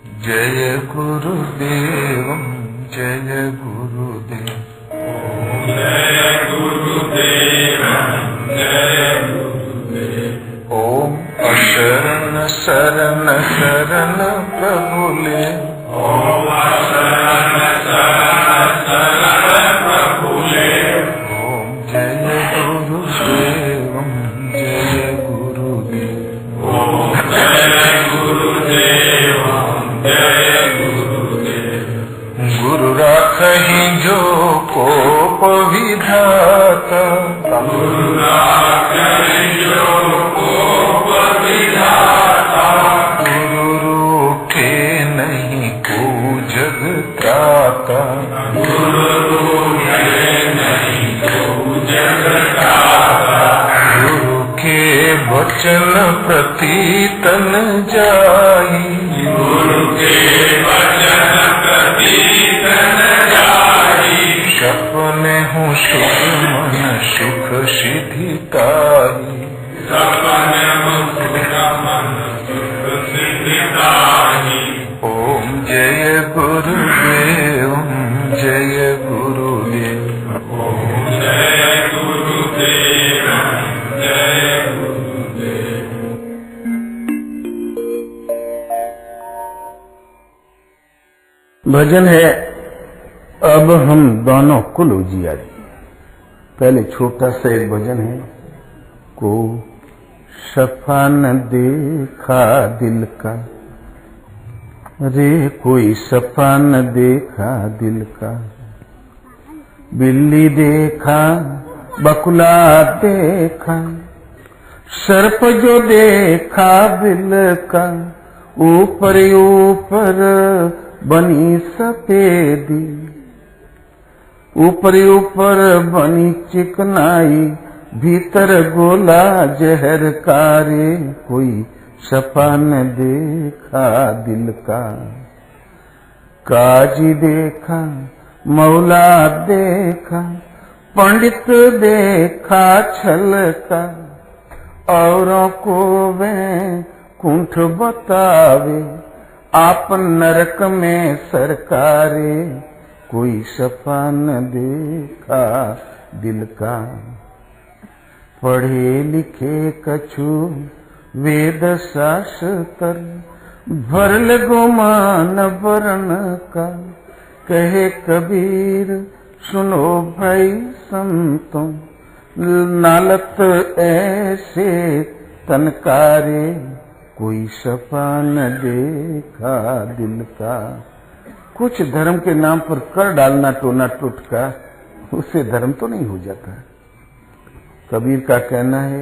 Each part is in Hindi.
जय गुरुदेव जय गुरुदेव। जय गुरुदेव जय गुरुदेव। ओम अशरण शरण शरण प्रभुले। ओम शरण शरण शरण प्रभुले। ओम जय गुरुदेव जय गुरुदेव। ओम जय गुरुदेव जय गुरुदेव। गुरु राखहि जो कोप विधाता। गुरु राखहि जो कोप विधाता। गुरु रूठे नहीं को जग त्राता। गुरु रूठे नहीं को जग त्राता। गुरु के वचन प्रति तन जाई। गुरु के वचन प्रति तन जाई। सपने हूँ सुख मन सुख सिद्धि ताही। सपने हूँ सुख मन सुख सिद्धि ताही। ओम जय गुरुदेव जय गुरुदेव। ओम जय गुरुदेव जय गुरुदेव। भजन है अब हम दोनों कुल उजियारी। पहले छोटा सा एक भजन है। को सफा न देखा दिल का, रे कोई सफा न देखा दिल का। बिल्ली देखा बकुला देखा, सर्प जो देखा बिल का। ऊपर ऊपर बनी सफेदी, ऊपर ऊपर बनी चिकनाई। भीतर गोला जहर का, रे कोई सफा न देखा दिल का। काजी देखा मौला देखा, पंडित देखा छल का। औरों को वे कुंठ बतावे, आप नरक में सरकारे। कोई सफा न देखा दिल का। पढ़े लिखे कछु वेद शास्त्र, भरल गुमान वरण का। कहे कबीर सुनो भाई संतों, नालत ऐसे तनकारे। कोई सफा न देखा दिल का। कुछ धर्म के नाम पर कर डालना टोना टोटका, उससे धर्म तो नहीं हो जाता। कबीर का कहना है,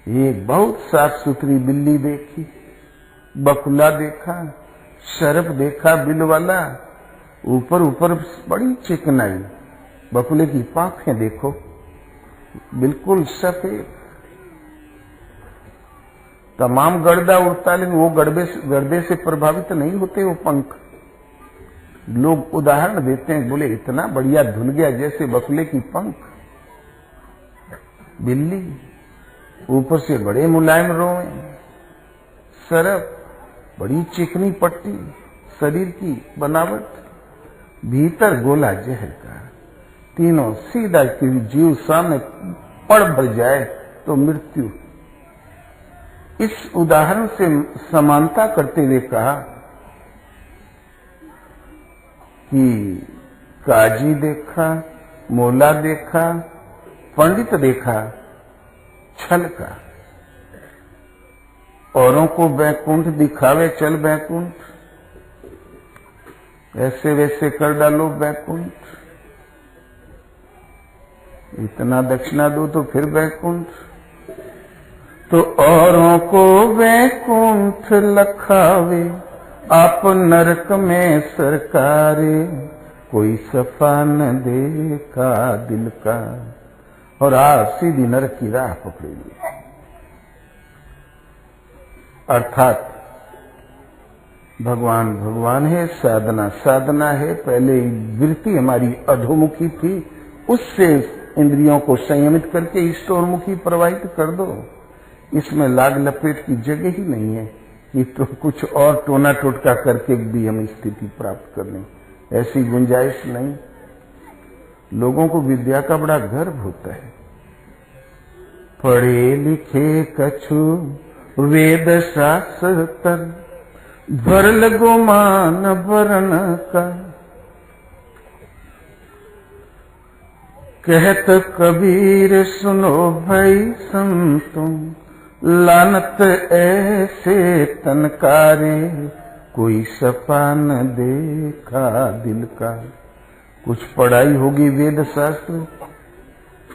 एक बहुत साफ सुथरी बिल्ली देखी, बकुला देखा, सर्प देखा बिल वाला। ऊपर ऊपर बड़ी चिकनाई। बकुले की पांखें देखो बिल्कुल सफेद। तमाम गर्दा उड़ता, लेकिन वो गर्दे से प्रभावित नहीं होते वो पंख। लोग उदाहरण देते हैं, बोले इतना बढ़िया धुल गया जैसे बकुले की पंख। बिल्ली ऊपर से बड़े मुलायम रोए, सर्प बड़ी चिकनी पट्टी शरीर की बनावट, भीतर गोला जहर का। तीनों सीधा जीव सामने पड़ भर जाए तो मृत्यु। इस उदाहरण से समानता करते हुए कहा कि काजी देखा, मोला देखा, पंडित देखा छल का। औरों को बैकुंठ दिखावे चल बैकुंठ, ऐसे वैसे कर डालो बैकुंठ। इतना दक्षिणा दो तो फिर बैकुंठ। तो औरों को बैकुंठ लखावे, आप नरक में सरकारे। कोई सफा न देखा दिल का। और आप सीधी नरक की राह पकड़ेगी। अर्थात भगवान भगवान है, साधना साधना है। पहले वृत्ति हमारी अधोमुखी थी, उससे इंद्रियों को संयमित करके ईश्वरमुखी प्रवाहित कर दो। इसमें लाग लपेट की जगह ही नहीं है। कि तो कुछ और टोना टोटका करके भी हम स्थिति प्राप्त कर लें, ऐसी गुंजाइश नहीं। लोगों को विद्या का बड़ा गर्व होता है। पढ़े लिखे कछु वेद शास्त्र, भर लगो मान वरण का। कहत कबीर सुनो भाई संतों, लानत ऐसे तनकारे, कोई सपा न देखा दिल का। कुछ पढ़ाई होगी वेद शास्त्र,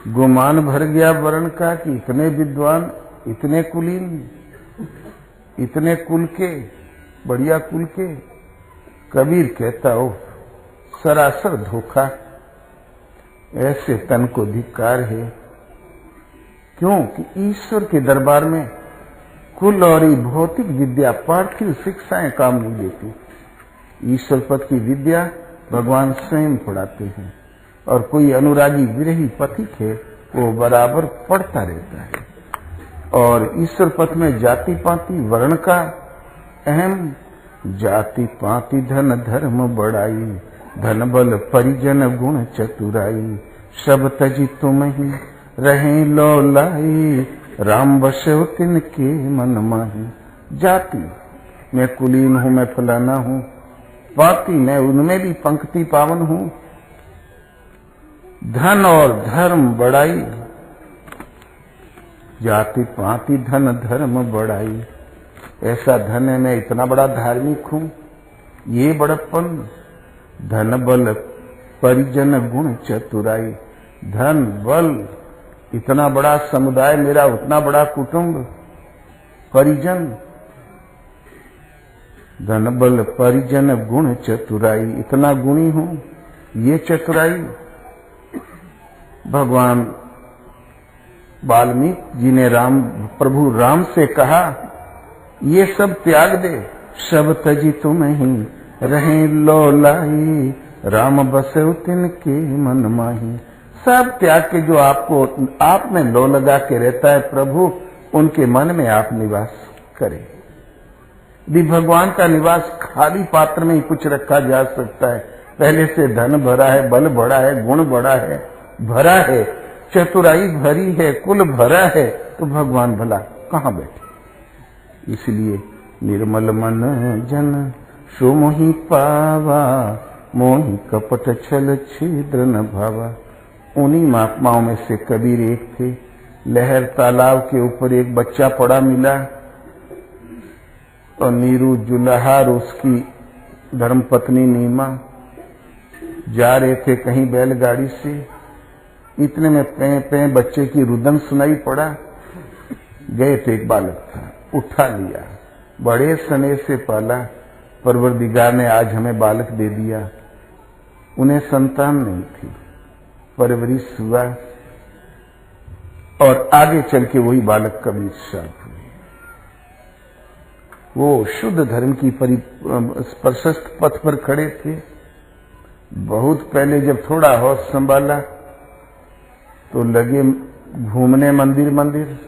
गुमान भर गया वर्ण का कि इतने विद्वान, इतने कुलीन, इतने कुल के, बढ़िया कुल के। कबीर कहता हो सरासर धोखा, ऐसे तन को धिक्कार है। क्यों कि ईश्वर के दरबार में कुल और भौतिक विद्या, पार्थिव शिक्षाएं काम नहीं देती। ईश्वर पद की विद्या भगवान स्वयं पढ़ाते हैं, और कोई अनुरागी विरही पथिक है वो बराबर पढ़ता रहता है। और ईश्वर पथ में जाति पाति वर्ण का अहम, जाति पाति धन धर्म बड़ाई, धन बल परिजन गुण चतुराई, सब तजी तुम ही रहे लौलाई, राम बसो तिनके मन माही। जाति मैं कुलीन हूं, मैं फलाना हूं, पाति मैं उनमें भी पंक्ति पावन हूं, धन और धर्म बड़ाई, जाति पाति धन धर्म बड़ाई। ऐसा धन है, मैं इतना बड़ा धार्मिक हूं, ये बड़प्पन। धन बल परिजन गुण चतुराई, धन बल इतना बड़ा समुदाय मेरा, उतना बड़ा कुटुंब, परिजन, धन बल परिजन गुण चतुराई, इतना गुणी हूं, ये चतुराई। भगवान वाल्मीकि जी ने प्रभु राम से कहा, ये सब त्याग दे, सब तजी तुम ही रहे लौलाई, राम बसो तिनके मन माही। सब त्याग के जो आपको आप में लो लगा के रहता है प्रभु, उनके मन में आप निवास करें। भी भगवान का निवास खाली पात्र में ही कुछ रखा जा सकता है। पहले से धन भरा है, बल भरा है, गुण भरा है, भरा है, चतुराई भरी है, कुल भरा है, तो भगवान भला कहाँ बैठे। इसलिए निर्मल मन जन सो मोहि पावा, मोहि कपट छल छिद्र न भावा। उन्हीं महात्माओं में से कबीर एक थे। लहर तालाब के ऊपर एक बच्चा पड़ा मिला, और नीरू जुलहार उसकी धर्मपत्नी नीमा जा रहे थे कहीं बैलगाड़ी से। इतने में पे बच्चे की रुदन सुनाई पड़ा। गए थे, एक बालक था, उठा लिया, बड़े स्नेह से पाला। परवरदिगार ने आज हमें बालक दे दिया। उन्हें संतान नहीं थी, परवरिश हुआ, और आगे चल के वही बालक कबीर साहब हुए। वो शुद्ध धर्म की प्रशस्त पथ पर खड़े थे। बहुत पहले जब थोड़ा होश संभाला तो लगे घूमने मंदिर मंदिर,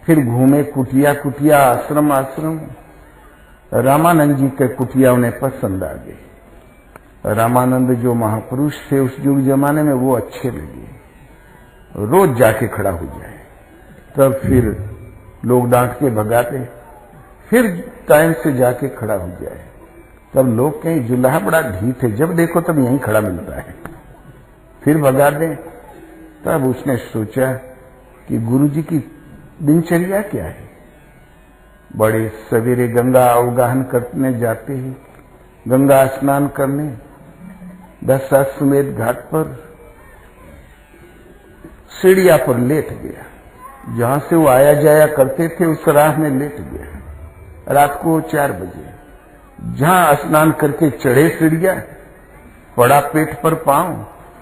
फिर घूमे कुटिया कुटिया, आश्रम आश्रम। रामानंद जी के कुटिया उन्हें पसंद आ गए। रामानंद जो महापुरुष थे उस युग जमाने में, वो अच्छे लगे। रोज जाके खड़ा हो जाए, तब फिर लोग डांट के भगाते, फिर टाइम से जाके खड़ा हो जाए, तब लोग कहें जुल्हा बड़ा ढीठ है, जब देखो तब यहीं खड़ा मिलता है, फिर भगा दें। तब उसने सोचा कि गुरुजी की दिनचर्या क्या है। बड़े सवेरे गंगा अवगाहन करने जाते हैं, गंगा स्नान करने दशाश्वमेध घाट पर सीढ़िया पर लेट गया। जहां से वो आया जाया करते थे उस राह में लेट गया। रात को 4 बजे जहां स्नान करके चढ़े सीढ़िया, पड़ा पेट पर पांव।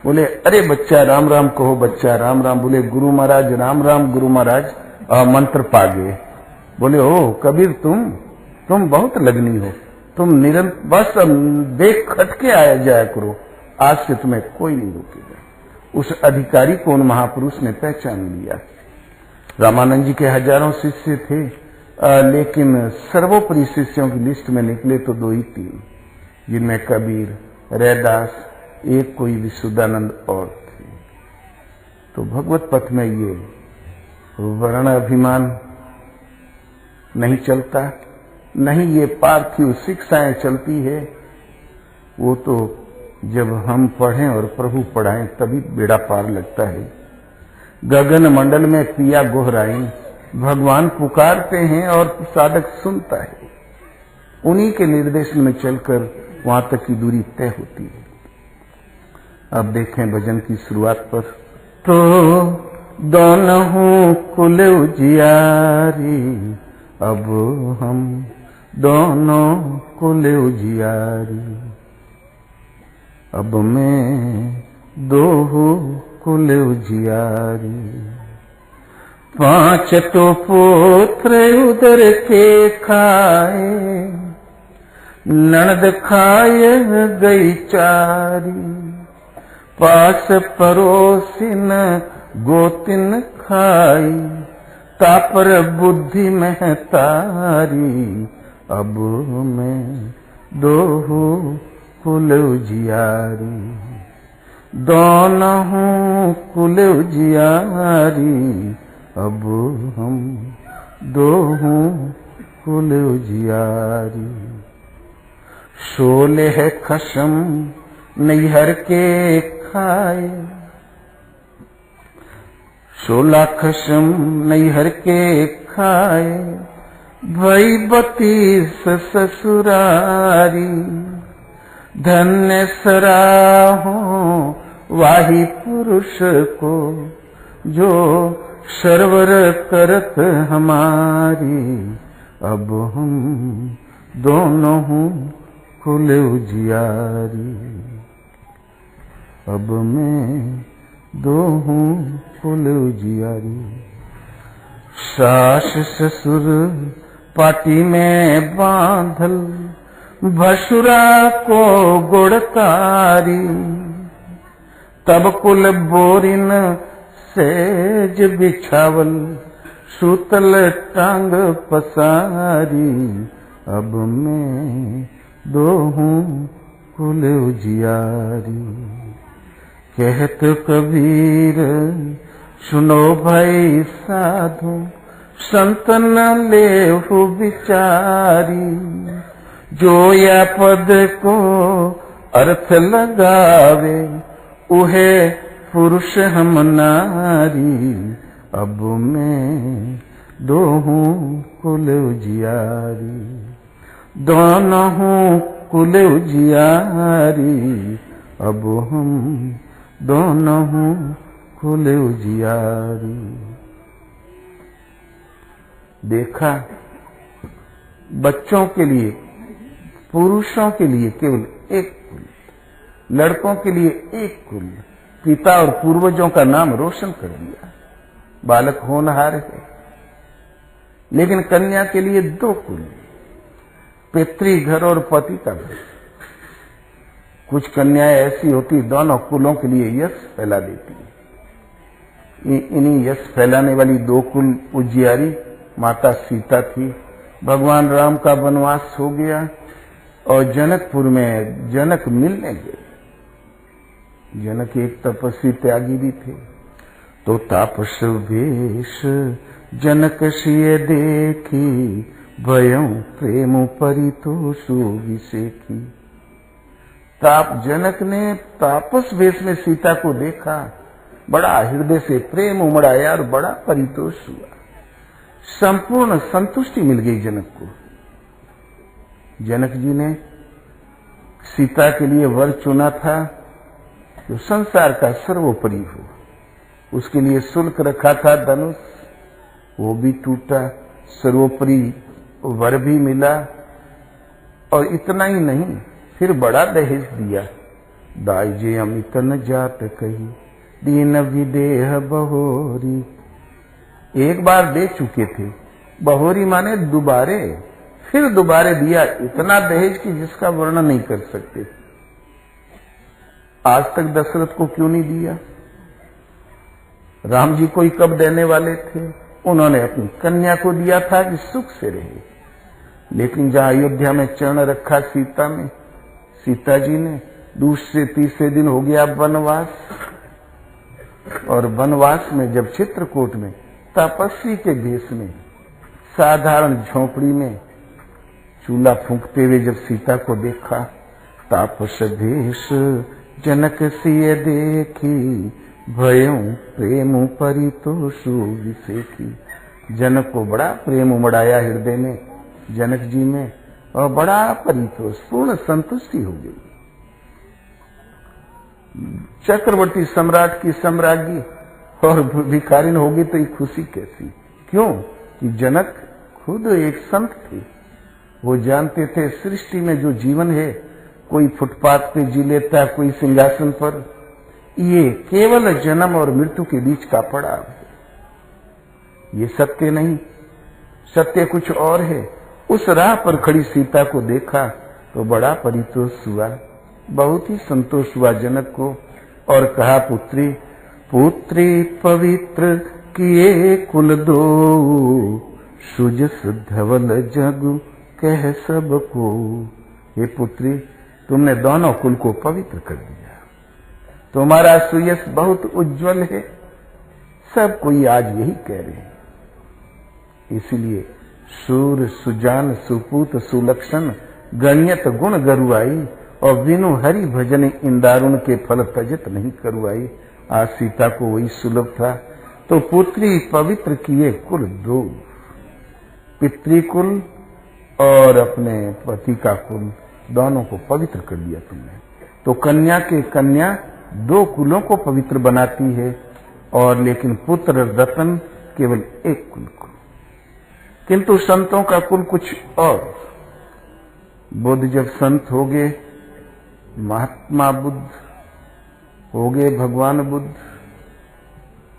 बोले, अरे बच्चा राम राम कहो, बच्चा राम राम। बोले, गुरु महाराज राम राम। गुरु महाराज मंत्र पा गए। बोले, ओ कबीर तुम बहुत लगनी हो, तुम निरंतर बस देख खटके आया जाया करो, आज से तुम्हें कोई नहीं रोकेगा। उस अधिकारी को उन महापुरुष ने पहचान लिया। रामानंद जी के हजारों शिष्य थे, लेकिन सर्वोपरि शिष्यों की लिस्ट में निकले तो 2 ही 3, जिनमें कबीर, रैदास, एक कोई विशुद्धानंद और थे। तो भगवत पथ में ये वर्ण अभिमान नहीं चलता, नहीं ये पार्थिव शिक्षाएं चलती है। वो तो जब हम पढ़ें और प्रभु पढ़ाएं तभी बेड़ा पार लगता है। गगन मंडल में पिया गोहराई, भगवान पुकारते हैं और साधक सुनता है। उन्हीं के निर्देशन में चलकर वहां तक की दूरी तय होती है। अब देखें भजन की शुरुआत पर। तो दोनों कुल उजियारी, अब हम दोनों कुल उजियारी, अब मैं 2 कुल उजियारी। 5 तो पुत्र उदर के खाए, ननद खाए गई 4, पास परोसिन गोतिन खाई, तापर बुद्धि में तारी, अब मैं 2 कुल उजियारी, दोनों कुल उजियारी, अब हम 2 कुल उजियारी। 16 खसम नैहर के खाए, 16 खसम नैहर के खाए, भई 32 ससुरारी, धन्य सराहो वाही पुरुष को, जो सरवर करत हमारी, अब हम दोनों कुल उजियारी, अब मैं 2 कुल उजियारी। सास ससुर पाटी में बांधल, भसुरा को गुड़कारी, तब कुल बोरिन सेज बिछावल, सूतल टांग पसारी, अब मैं 2 कुल उजियारी। कहत कबीर सुनो भाई साधु, संतन लेहु विचारी, जो या पद को अर्थ लगावे, उहे पुरुष हम नारी, अब मैं 2 कुल उजियारी, दोनों कुल उजियारी, अब हम दोनों कुल उजियारी। देखा, बच्चों के लिए, पुरुषों के लिए केवल 1 कुल, लड़कों के लिए 1 कुल, पिता और पूर्वजों का नाम रोशन कर दिया, बालक होनहार है। लेकिन कन्या के लिए 2 कुल, पितृ घर और पति का घर। कुछ कन्याएं ऐसी होती दोनों कुलों के लिए यश फैला देती है। इन्हीं यश फैलाने वाली 2 कुल उजियारी माता सीता थी। भगवान राम का वनवास हो गया और जनकपुर में जनक मिलने गए। जनक एक तपस्वी त्यागी भी थे। तो तापस वेश जनक सिय देखी, भयं प्रेम परितोषु विसेखी। जनक ने तापस वेश में सीता को देखा, बड़ा हृदय से प्रेम उमड़ाया और बड़ा परितोष हुआ। संपूर्ण संतुष्टि मिल गई जनक को। जनक जी ने सीता के लिए वर चुना था जो संसार का सर्वोपरि हो। उसके लिए शुल्क रखा था धनुष, वो भी टूटा, सर्वोपरि वर भी मिला। और इतना ही नहीं, फिर बड़ा दहेज दिया। दाइजे अमित न जात कही, दीन विदेह बहोरी। एक बार दे चुके थे, बहोरी माने दोबारे, फिर दोबारे दिया। इतना दहेज कि जिसका वर्णन नहीं कर सकते। आज तक दशरथ को क्यों नहीं दिया? राम जी को ही कब देने वाले थे? उन्होंने अपनी कन्या को दिया था कि सुख से रहे, लेकिन जहां अयोध्या में चरण रखा सीता में, सीता जी ने दूसरे तीसरे दिन हो गया वनवास, और वनवास में जब चित्रकूट में तपस्वी के भेष में साधारण झोंपड़ी में चूल्हा फूंकते हुए जब सीता को देखा, तापस भेष जनक सिय देखी, भयं प्रेम परितोषु विसेखी। जनक को बड़ा प्रेम उमड़ाया हृदय में जनक जी में, और बड़ा परितोष पूर्ण संतुष्टि हो गई। चक्रवर्ती सम्राट की सम्राज्ञी और भिखारिन होगी तो ये खुशी कैसी? क्यों कि जनक खुद एक संत थे। वो जानते थे सृष्टि में जो जीवन है, कोई फुटपाथ पे जी लेता, कोई सिंहासन पर, ये केवल जन्म और मृत्यु के बीच का पड़ाव है। ये सत्य नहीं, सत्य कुछ और है। उस राह पर खड़ी सीता को देखा तो बड़ा परितोष हुआ, बहुत ही संतोष हुआ जनक को, और कहा, पुत्री पुत्री पवित्र किए कुल दो, सुजस धवल जग कह सबको। हे पुत्री, तुमने दोनों कुल को पवित्र कर दिया, तुम्हारा सुयश बहुत उज्जवल है, सब कोई आज यही कह रहे हैं। इसलिए सूर सुजान सुपूत सुलक्षण गणियत गुण गरुआई, और बिनु हरि भजन इंदारुण के फल तजत नहीं करुआई। आज सीता को वही सुलभ था। तो पुत्री पवित्र किए कुल दो, पितृकुल और अपने पति का कुल, दोनों को पवित्र कर दिया तुमने। तो कन्या के कन्या दो कुलों को पवित्र बनाती है, और लेकिन पुत्र रतन केवल एक कुल को। किंतु संतों का कुल कुछ और। बुद्ध जब संत हो गए, महात्मा बुद्ध हो गए, भगवान बुद्ध,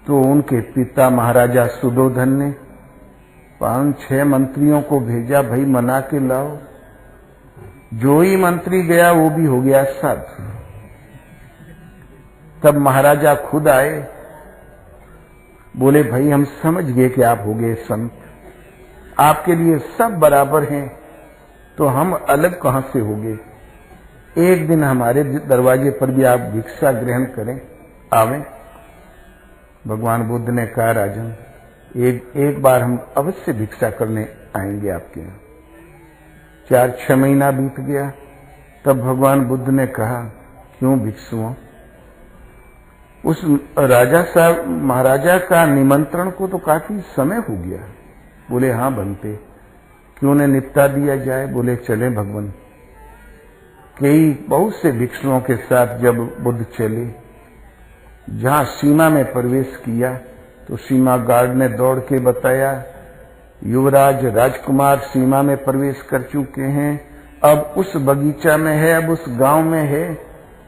तो उनके पिता महाराजा सुदोधन ने 5-6 मंत्रियों को भेजा, भाई मना के लाओ। जो ही मंत्री गया वो भी हो गया साधु। तब महाराजा खुद आए, बोले, भाई हम समझ गए कि आप हो गए संत, आपके लिए सब बराबर हैं, तो हम अलग कहां से हो गए? एक दिन हमारे दरवाजे पर भी आप भिक्षा ग्रहण करें, आवें। भगवान बुद्ध ने कहा, राजन, एक बार हम अवश्य भिक्षा करने आएंगे आपके यहाँ। 4-6 महीना बीत गया। तब भगवान बुद्ध ने कहा, क्यों भिक्षुओं? उस राजा साहब महाराजा का निमंत्रण को तो काफी समय हो गया। बोले, हाँ बनते, क्यों न निपटा दिया जाए? बोले, चले भगवान। कई बहुत से भिक्षुओं के साथ जब बुद्ध चले, जहां सीमा में प्रवेश किया, तो सीमा गार्ड ने दौड़ के बताया, युवराज राजकुमार सीमा में प्रवेश कर चुके हैं, अब उस बगीचा में है, अब उस गांव में है।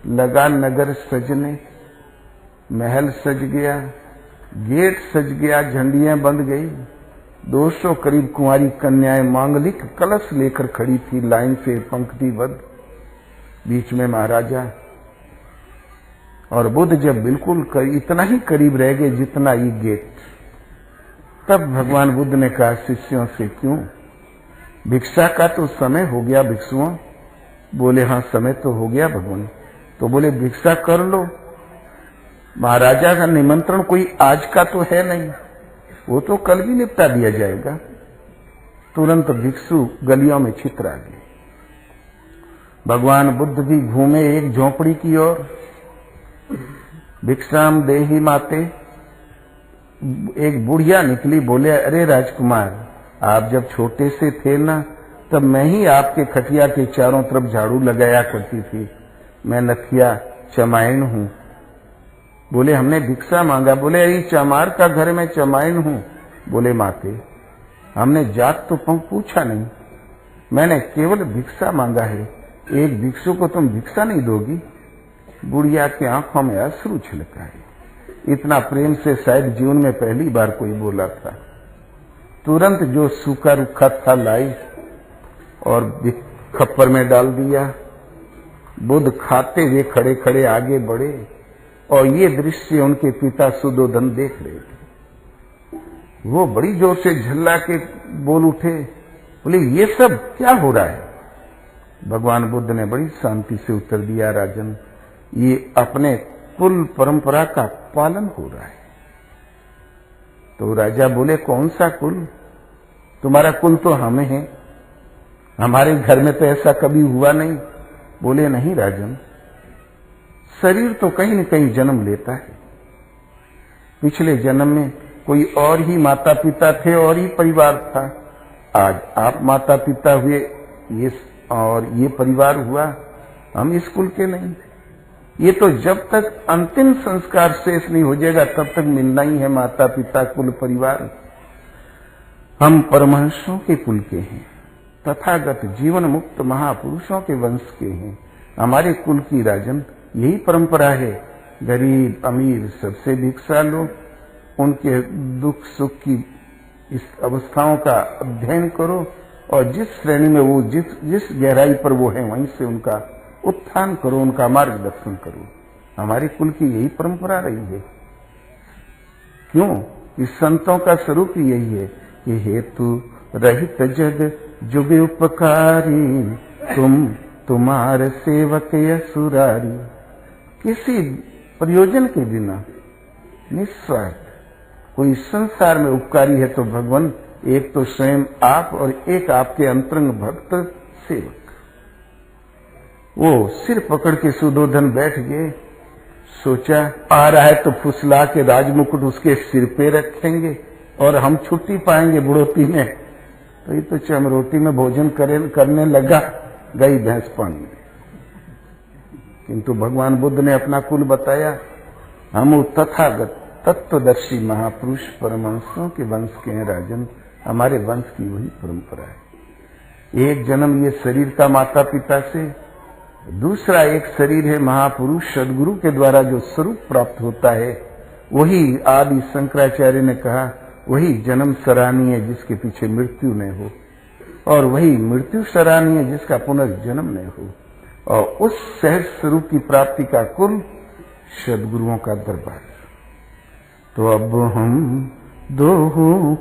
लगा नगर सजने, महल सज गया, गेट सज गया, झंडियां बंध गई। 200 करीब कुंवारी कन्याएं मांगलिक कलश लेकर खड़ी थी, लाइन से पंक्तिबद्ध। बीच में महाराजा और बुद्ध जब बिल्कुल इतना ही करीब रह गए जितना ये गेट, तब भगवान बुद्ध ने कहा शिष्यों से, क्यों भिक्षा का तो समय हो गया भिक्षुओं? बोले, हाँ समय तो हो गया भगवान। तो बोले, भिक्षा कर लो, महाराजा का निमंत्रण कोई आज का तो है नहीं, वो तो कल भी निपटा दिया जाएगा। तुरंत भिक्षु गलियों में छितरा गए। भगवान बुद्ध भी घूमे एक झोंपड़ी की ओर। भिक्षाम देहि माते, एक बुढ़िया निकली, बोले, अरे राजकुमार, आप जब छोटे से थे ना, तब मैं ही आपके खटिया के चारों तरफ झाड़ू लगाया करती थी। मैं नथिया चमाइन हूँ। बोले, हमने भिक्षा मांगा। बोले, अरे चमार का घर में चमाइन हूँ। बोले, माते, हमने जात तो पूछा नहीं, मैंने केवल भिक्षा मांगा है। एक भिक्षु को तुम भिक्षा नहीं दोगी? बुढ़िया की आंखों में अश्रु छलका है। इतना प्रेम से शायद जीवन में पहली बार कोई बोला था। तुरंत जो सूखा रूखा था लाई और खप्पर में डाल दिया। बुद्ध खाते हुए खड़े खड़े आगे बढ़े, और ये दृश्य उनके पिता सुदोधन देख रहे थे। वो बड़ी जोर से झल्ला के बोल उठे, बोले ये सब क्या हो रहा है? भगवान बुद्ध ने बड़ी शांति से उत्तर दिया, राजन ये अपने कुल परंपरा का पालन हो रहा है। तो राजा बोले कौन सा कुल? तुम्हारा कुल तो हम हैं, हमारे घर में तो ऐसा कभी हुआ नहीं। बोले नहीं राजन, शरीर तो कहीं न कहीं जन्म लेता है। पिछले जन्म में कोई और ही माता पिता थे और ही परिवार था, आज आप माता पिता हुए ये परिवार हुआ, हम इस कुल के नहीं। ये तो जब तक अंतिम संस्कार शेष नहीं हो जाएगा तब तक मिलना ही है माता पिता कुल परिवार। हम परमहंसों के कुल के हैं, तथागत जीवन मुक्त महापुरुषों के वंश के हैं। हमारे कुल की राजन यही परंपरा है, गरीब अमीर सबसे भिक्षा लो, उनके दुख सुख की इस अवस्थाओं का अध्ययन करो और जिस श्रेणी में वो जिस गहराई पर वो है वहीं से उनका उत्थान करो, उनका मार्गदर्शन करो। हमारे कुल की यही परंपरा रही है। क्यों? इस संतों का स्वरूप यही है कि हेतु रहित जग जुग उपकारी, तुम्हारे सेवक असुरारी। किसी प्रयोजन के बिना निस्वार्थ कोई संसार में उपकारी है तो भगवान एक तो स्वयं आप और एक आपके अंतरंग भक्त सेवक। वो सिर पकड़ के सुदोधन बैठ गए, सोचा आ रहा है तो फुसला के राजमुकुट उसके सिर पे रखेंगे और हम छुट्टी पाएंगे बुढ़ोती में। तो ये तो चमरोटी में भोजन करने लगा, गई भैंस पानी में। किंतु भगवान बुद्ध ने अपना कुल बताया, हम तथागत तत्वदर्शी महापुरुष परमहंसों के वंश के हैं राजन, हमारे वंश की वही परंपरा है। एक जन्म ये शरीर का माता पिता से, दूसरा एक शरीर है महापुरुष सदगुरु के द्वारा जो स्वरूप प्राप्त होता है, वही आदि शंकराचार्य ने कहा वही जन्म सराहनीय है जिसके पीछे मृत्यु न हो, और वही मृत्यु सराहनीय है जिसका पुनर्जन्म न हो। और उस सहज स्वरूप की प्राप्ति का कुल सदगुरुओं का दरबार। तो अब हम दो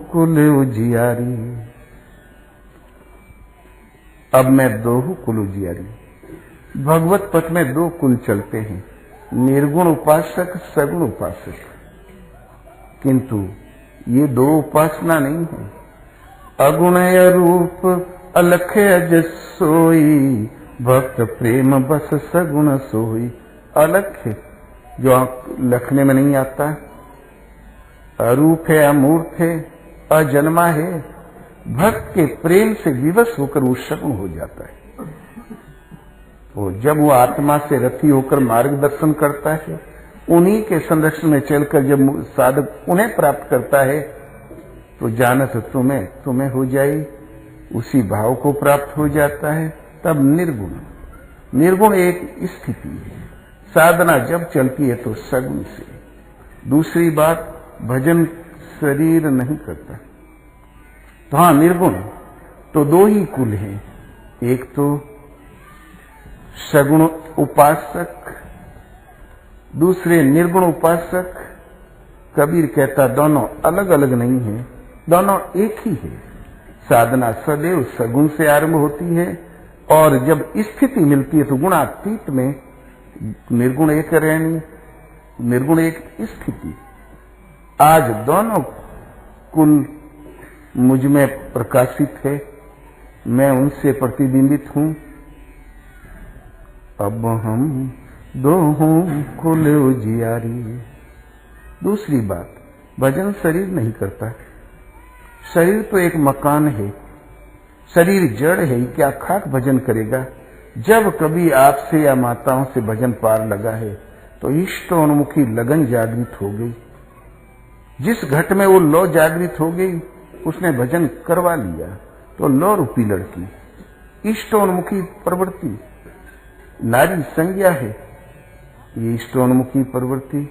कुल उजियारी, अब मैं दो कुल उजियारी। भगवत पथ में दो कुल चलते हैं, निर्गुण उपासक सगुण उपासक। किंतु ये दो उपासना नहीं है। अगुणय रूप अलख अज सोई, भक्त प्रेम बस सगुण सोई। अलख जो लखने में नहीं आता, अरूप है, अमूर्त है, अजन्मा है, भक्त के प्रेम से विवश होकर वो सगुण हो जाता है। तो जब वो आत्मा से रति होकर मार्गदर्शन करता है, उन्हीं के संरक्षण में चलकर जब साधक उन्हें प्राप्त करता है तो जानत तुम्हें हो जाए, उसी भाव को प्राप्त हो जाता है। तब निर्गुण एक स्थिति है। साधना जब चलती है तो सगुण से। दूसरी बात, भजन शरीर नहीं करता। तो हाँ, निर्गुण तो दो ही कुल हैं, एक तो सगुण उपासक, दूसरे निर्गुण उपासक। कबीर कहता दोनों अलग अलग नहीं है, दोनों एक ही है। साधना सदैव सगुण से आरंभ होती है और जब स्थिति मिलती है तो गुणातीत में निर्गुण एक रहनी, निर्गुण एक स्थिति। आज दोनों कुल मुझ में प्रकाशित है, मैं उनसे प्रतिबिंबित हूं। अब हम दो कुल उजियारी। दूसरी बात, भजन शरीर नहीं करता। शरीर तो एक मकान है, शरीर जड़ है, क्या खाक भजन करेगा। जब कभी आपसे या माताओं से भजन पार लगा है तो इष्टोन्मुखी लगन जागृत हो गई। जिस घट में वो लौ जागृत हो गई उसने भजन करवा लिया। तो लौ रूपी लड़की, इष्टोन्मुखी प्रवृत्ति, नारी संज्ञा है। ये इष्टोन्मुखी प्रवृत्ति,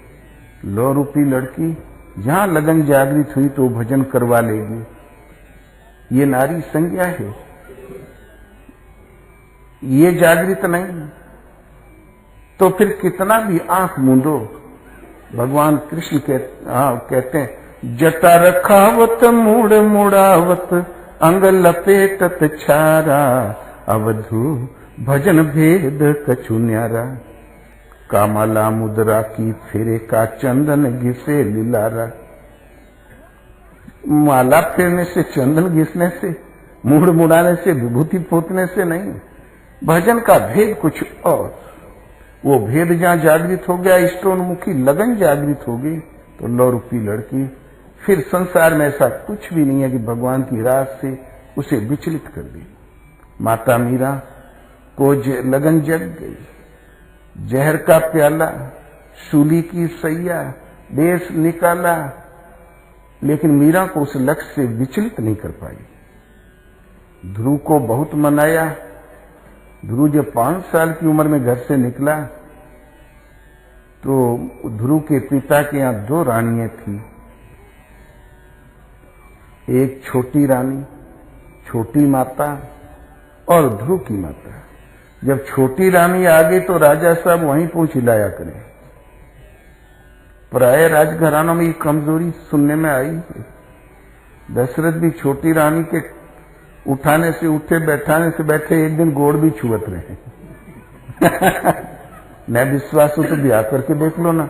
लौ रूपी लड़की, जहां लगन जागृत हुई तो भजन करवा लेगी। ये नारी संज्ञा है, ये जागृत नहीं तो फिर कितना भी आंख मूंदो। भगवान कृष्ण कहते हैं जटा रखावत मूड़ मुड़ावत अंग लपेटत छारा, अवधू भजन भेद कछु न्यारा। कामाला मुद्रा की फेरे का चंदन घिसे लिलारा। माला फेरने से, चंदन घिसने से, मूड़ मुड़ाने से, विभूति पोतने से नहीं, भजन का भेद कुछ और। वो भेद जहां जागृत हो गया, इष्टोन्मुखी लगन जागृत हो गई, तो 9 रूपी लड़की फिर संसार में ऐसा कुछ भी नहीं है कि भगवान की राह से उसे विचलित कर दे। माता मीरा को लगन जग गई। जहर का प्याला, शूली की सैया, देश निकाला, लेकिन मीरा को उस लक्ष्य से विचलित नहीं कर पाई। ध्रुव को बहुत मनाया। ध्रुव जब 5 साल की उम्र में घर से निकला तो ध्रुव के पिता के यहां 2 रानियां थी। एक छोटी रानी, छोटी माता, और ध्रुव की माता। जब छोटी रानी आ गई तो राजा साहब वहीं पहुंच लाया करें। प्राय राजघरानों में ये कमजोरी सुनने में आई है। दशरथ भी छोटी रानी के उठाने से उठे, बैठाने से बैठे, एक दिन गोड़ भी छुअत रहे। न विश्वास हो तो ब्याह करके देख लो ना,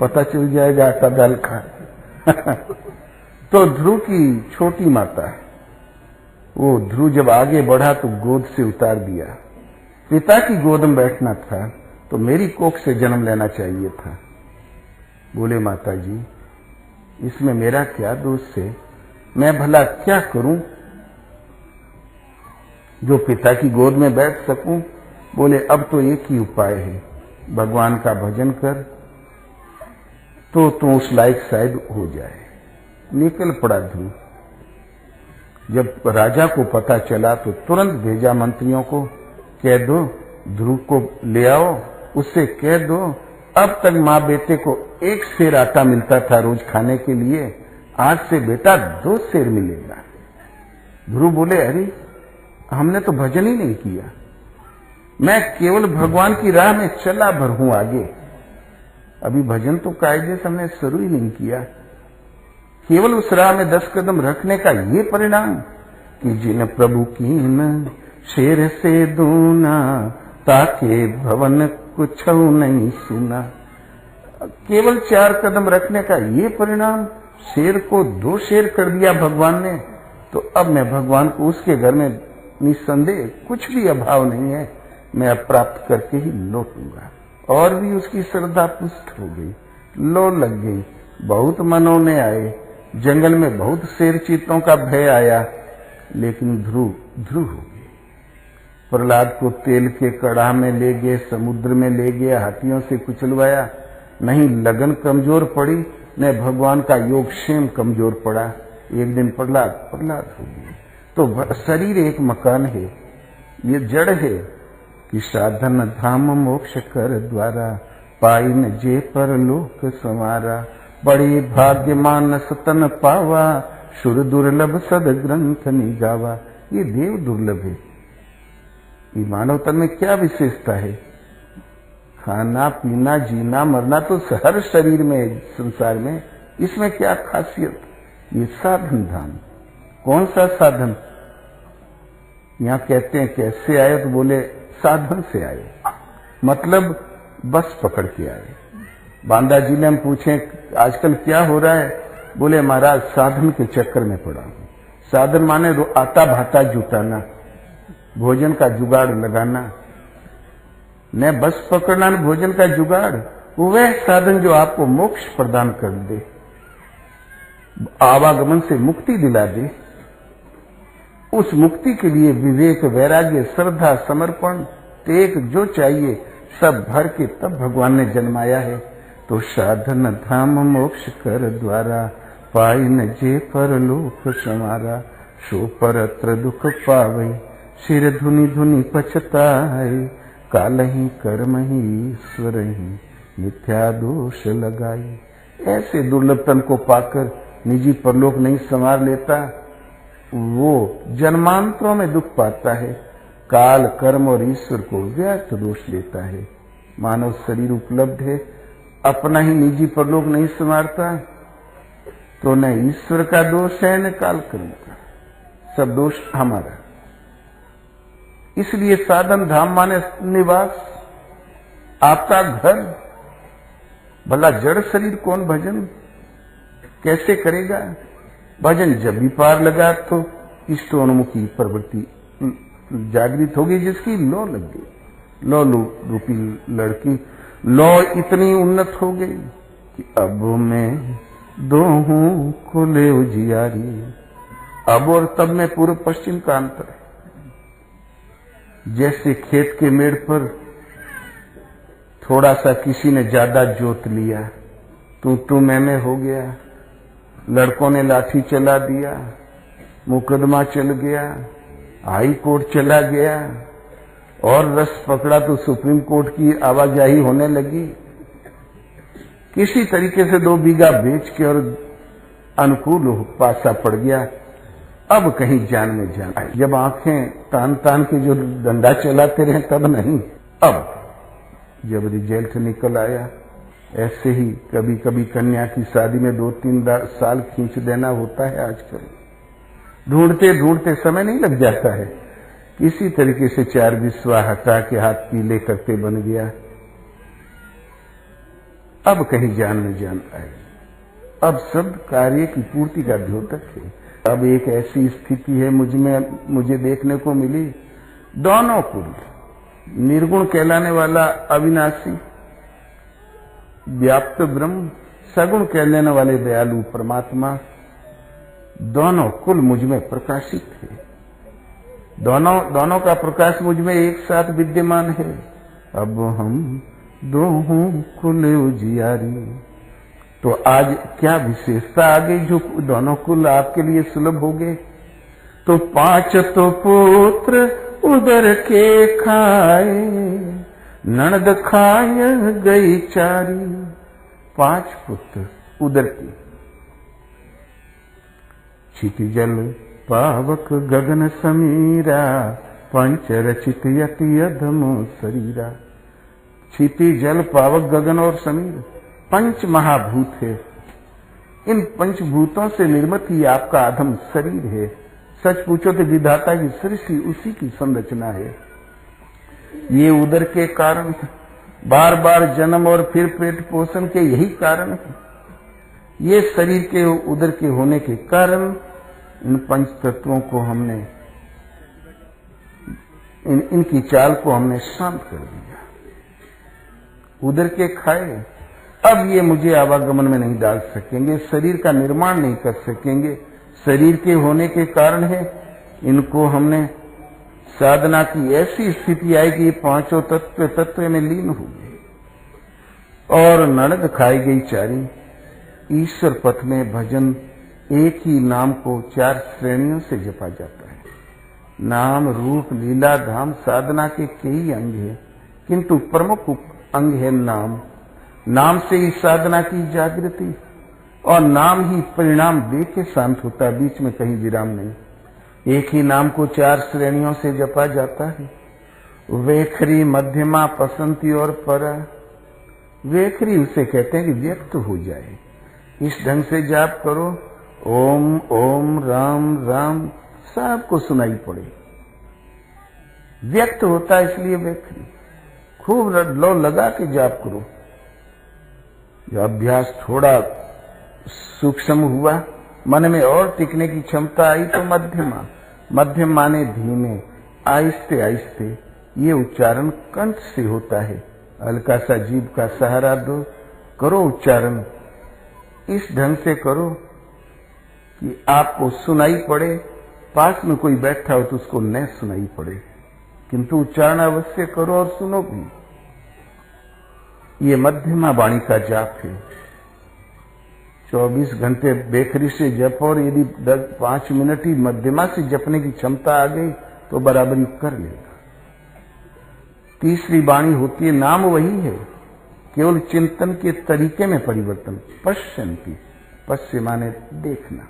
पता चल जाएगा आटा दाल खा। तो ध्रुव की छोटी माता, वो ध्रुव जब आगे बढ़ा तो गोद से उतार दिया। पिता की गोद में बैठना था तो मेरी कोख से जन्म लेना चाहिए था। बोले माता जी, इसमें मेरा क्या दोष है? मैं भला क्या करूं जो पिता की गोद में बैठ सकूं? बोले अब तो एक ही उपाय है, भगवान का भजन कर तो तू उस लायक शायद हो जाए। निकल पड़ा ध्रुव। जब राजा को पता चला तो तुरंत भेजा मंत्रियों को, कह दो ध्रुव को ले आओ, उससे कह दो अब तक माँ बेटे को 1 सेर आटा मिलता था रोज खाने के लिए, आज से बेटा 2 सेर मिलेगा। ध्रुव बोले अरे हमने तो भजन ही नहीं किया, मैं केवल भगवान की राह में चला भर हूं आगे, अभी भजन तो कायदे से हमने शुरू ही नहीं किया। केवल उस राह में 10 कदम रखने का ये परिणाम कि जिन प्रभु कीन शेर से दूना, ताके भवन कुछ नहीं सुना। केवल 4 कदम रखने का ये परिणाम, शेर को 2 शेर कर दिया भगवान ने, तो अब मैं भगवान को उसके घर में निस्संदेह कुछ भी अभाव नहीं है, मैं अब प्राप्त करके ही लौटूंगा। और भी उसकी श्रद्धा पुष्ट हो गई, लो लग गई। बहुत मनोने आए, जंगल में बहुत शेर चीतों का भय आया, लेकिन ध्रुव हो गए। प्रहलाद को तेल के कड़ाह में ले गए, समुद्र में ले गए, हाथियों से कुचलवाया, नहीं लगन कमजोर पड़ी, न भगवान का योग क्षेम कमजोर पड़ा। एक दिन प्रहलाद हो गए। तो शरीर एक मकान है, ये जड़ है कि साधन धाम मोक्ष कर द्वारा, पाइन जे पर लोक संवारा। बड़े भाग्य मानस तन पावा, सुर दुर्लभ सद ग्रंथ निगावा। ये देव दुर्लभ है। ये मानव तन में क्या विशेषता है? खाना पीना जीना मरना तो हर शरीर में, संसार में, इसमें क्या खासियत? ये साधन धाम। कौन सा साधन? यहाँ कहते हैं कैसे आए, तो बोले साधन से आए, मतलब बस पकड़ के आए। बांदा जिले में पूछे आजकल क्या हो रहा है, बोले महाराज साधन के चक्कर में पड़ा हूं। साधन माने आटा भाटा जुटाना, भोजन का जुगाड़ लगाना, न बस पकड़ना न भोजन का जुगाड़। वह साधन जो आपको मोक्ष प्रदान कर दे, आवागमन से मुक्ति दिला दे, उस मुक्ति के लिए विवेक, वैराग्य, श्रद्धा, समर्पण, तेग जो चाहिए सब भर के तब भगवान ने जन्माया है। तो साधन धाम मोक्ष कर द्वारा, पाइन जे पर लोक संवारा। सो परत्र दुख पावे, सिर धुनि धुनि पछताए। कालहि कर्म ही ईश्वर ही, मिथ्या दोष लगाई। ऐसे दुर्लभ तन को पाकर निजी परलोक नहीं संवार लेता, वो जन्मांतरों में दुख पाता है। काल, कर्म और ईश्वर को व्यर्थ दोष लेता है। मानव शरीर उपलब्ध है, अपना ही निजी परलोक नहीं संवारता, तो न ईश्वर का दोष है न काल कर्म का, सब दोष हमारा। इसलिए साधन धाम माने निवास, आपका घर। भला जड़ शरीर कौन भजन कैसे करेगा? भजन जब भी पार लगा तो इष्टोन्मुखी प्रवृत्ति जागृत होगी, जिसकी लो लग गई। लो रूपी लड़की लो इतनी उन्नत हो गई कि अब मैं दो हूं खुले उजियारी। अब और तब में पूर्व पश्चिम का अंतर है। जैसे खेत के मेड़ पर थोड़ा सा किसी ने ज्यादा जोत लिया, तू मैं हो गया, लड़कों ने लाठी चला दिया, मुकदमा चल गया, हाई कोर्ट चला गया और रस पकड़ा तो सुप्रीम कोर्ट की आवाजाही होने लगी। किसी तरीके से 2 बीघा बेच के और अनुकूल पासा पड़ गया। अब कहीं जान में जान आई। जब आंखें तान तान के जो डंडा चलाते रहे तब नहीं, अब जब रिजल्ट निकल आया। ऐसे ही कभी कभी कन्या की शादी में 2-3 साल खींच देना होता है आजकल। ढूंढते ढूंढते समय नहीं लग जाता है। किसी तरीके से 4 बिस्वा हटा के हाथ पीले करते बन गया। अब कहीं जान में जान आई। अब सब कार्य की पूर्ति का द्योतक है। अब एक ऐसी स्थिति है मुझे देखने को मिली, दोनों कुल निर्गुण कहलाने वाला अविनाशी व्याप्त ब्रह्म, सगुण कहलाने वाले दयालु परमात्मा, दोनों कुल मुझ में प्रकाशित है। दोनों का प्रकाश मुझ में एक साथ विद्यमान है। अब हम दो हूं कुल उजियारी। तो आज क्या विशेषता आ गई जो दोनों कुल आपके लिए सुलभ हो गए? तो 5 तो पुत्र उदर के खाए, ननद खाय गई 4। 5 पुत्र उदर की। क्षितिजल पावक गगन समीरा, पंच रचित यति अधमो शरीरा। क्षितिजल पावक गगन और समीर 5 महाभूत है। इन 5 भूतों से निर्मित ही आपका अधम शरीर है। सच पूछो तो विधाता की सृष्टि उसी की संरचना है। ये उदर के कारण, बार बार जन्म और फिर पेट पोषण के यही कारण है। ये शरीर के उदर के होने के कारण इन 5 तत्वों को हमने इनकी चाल को हमने शांत कर दिया। उदर के खाए। अब ये मुझे आवागमन में नहीं डाल सकेंगे, शरीर का निर्माण नहीं कर सकेंगे। शरीर के होने के कारण है इनको हमने साधना की ऐसी स्थिति आई कि ये 5 तत्व में लीन हो गए और ननद खाई गई 4। ईश्वर पथ में भजन एक ही नाम को 4 श्रेणियों से जपा जाता है। नाम रूप लीला धाम साधना के कई अंग है, किंतु प्रमुख अंग है नाम। नाम से ही साधना की जागृति और नाम ही परिणाम दे के शांत होता है, बीच में कहीं विराम नहीं। एक ही नाम को 4 श्रेणियों से जपा जाता है। वेखरी, मध्यमा, पसंती और परा। वेखरी उसे कहते हैं कि व्यक्त हो जाए। इस ढंग से जाप करो, ओम ओम राम राम सबको सुनाई पड़े। व्यक्त होता है इसलिए वेखरी। खूब लो लगा के जाप करो। जब अभ्यास थोड़ा सूक्ष्म हुआ, मन में और टिकने की क्षमता आई तो मध्यमा। मध्यम माने धीमे, आहिस्ते आहिस्ते। ये उच्चारण कंठ से होता है। हल्का सा जीभ का सहारा दो, करो उच्चारण। इस ढंग से करो कि आपको सुनाई पड़े। पास में कोई बैठा हो तो उसको न सुनाई पड़े, किंतु उच्चारण अवश्य करो और सुनो भी। ये मध्यमा वाणी का जाप है। 24 घंटे बेखरी से जप, और यदि 5 मिनट ही मध्यमा से जपने की क्षमता आ गई तो बराबरी कर लेगा। तीसरी वाणी होती है, नाम वही है, केवल चिंतन के तरीके में परिवर्तन। पश्यंती, पश्य माने देखना।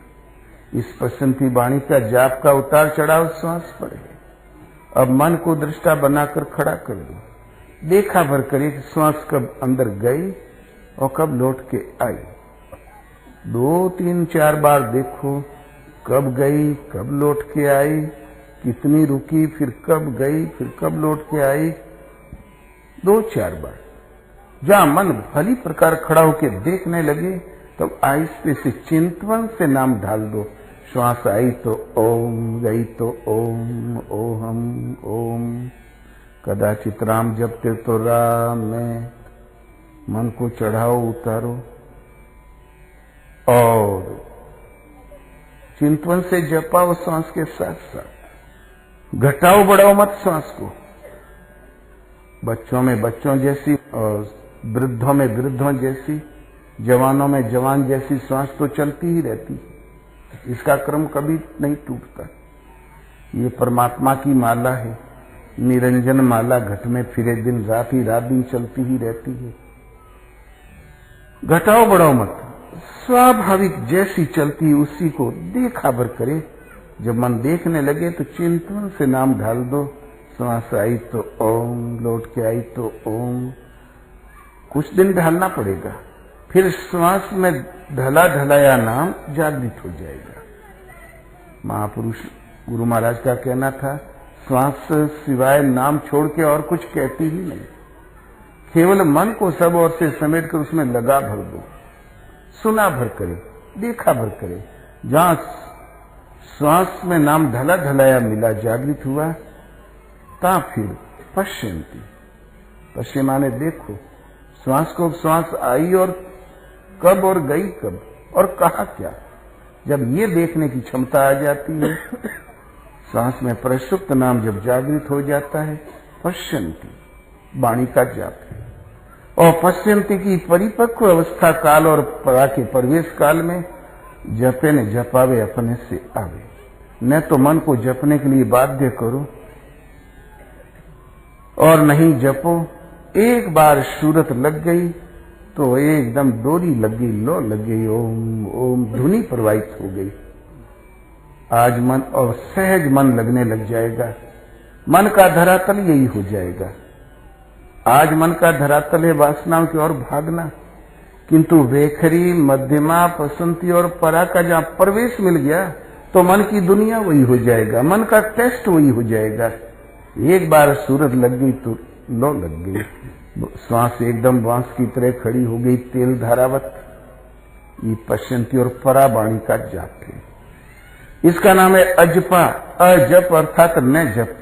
इस पश्यंती वाणी का जाप का उतार चढ़ाव श्वास पर है। अब मन को दृष्टा बनाकर खड़ा कर दो। देखा भर करे कि श्वास कब अंदर गई और कब लौट के आई। 2, 3, 4 बार देखो, कब गई, कब लौट के आई, कितनी रुकी, फिर कब गई, फिर कब लौट के आई। 2, 4 बार जहां मन भली प्रकार खड़ा होकर देखने लगे, तब आहिस्ते से चिंतन से नाम ढाल दो। श्वास आई तो ओम, गई तो ओम, ओहम ओम। कदाचित राम जपते तो राम में मन को चढ़ाओ, उतारो, और चिंतन से जपाओ श्वास के साथ साथ। घटाओ बढ़ाओ मत श्वास को। बच्चों में बच्चों जैसी और वृद्धों में वृद्धों जैसी, जवानों में जवान जैसी श्वास तो चलती ही रहती, इसका क्रम कभी नहीं टूटता। ये परमात्मा की माला है, निरंजन माला, घट में फिरे दिन रात ही रात दिन चलती ही रहती है। घटाओ बढ़ाओ मत, स्वाभाविक जैसी चलती उसी को देखा भर करे। जब मन देखने लगे तो चिंतन से नाम ढाल दो। श्वास आई तो ओम, लौट के आई तो ओम। कुछ दिन ढालना पड़ेगा, फिर श्वास में ढला ढलाया नाम जागृत हो जाएगा। महापुरुष गुरु महाराज का कहना था, श्वास सिवाय नाम छोड़ के और कुछ कहती ही नहीं। केवल मन को सब ओर से समेट कर उसमें लगा भर दो, सुना भर करे, देखा भर करे। जहां श्वास में नाम ढला ढलाया मिला, जागृत हुआ, ता फिर पश्यंती, पश्य माने देखो। श्वास को श्वास आई और कब और गई कब और कहा क्या, जब ये देखने की क्षमता आ जाती है, श्वास में प्रसुप्त नाम जब जागृत हो जाता है, पश्यंती वाणी का जाप है। और पश्यंती की परिपक्व अवस्था काल और परा के प्रवेश काल में जपे न जपावे अपने से आवे। न तो मन को जपने के लिए बाध्य करो और नहीं जपो। एक बार सूरत लग गई तो एकदम डोरी लग गई, लो लग गई, ओम ओम धुनी प्रवाहित हो गई। आज मन और सहज मन लगने लग जाएगा। मन का धरातल यही हो जाएगा। आज मन का धरातल है वासनाओं की ओर भागना, किंतु वेखरी, मध्यमा, पसंती और परा का जहां प्रवेश मिल गया तो मन की दुनिया वही हो जाएगा, मन का टेस्ट वही हो जाएगा। एक बार सूरत लग गई तो लो लग गई, श्वास एकदम बांस की तरह खड़ी हो गई, तेल धारावत। ये पश्यंती और परा वाणी का जाप है। इसका नाम है अजपा। अजप अर्थात न जप।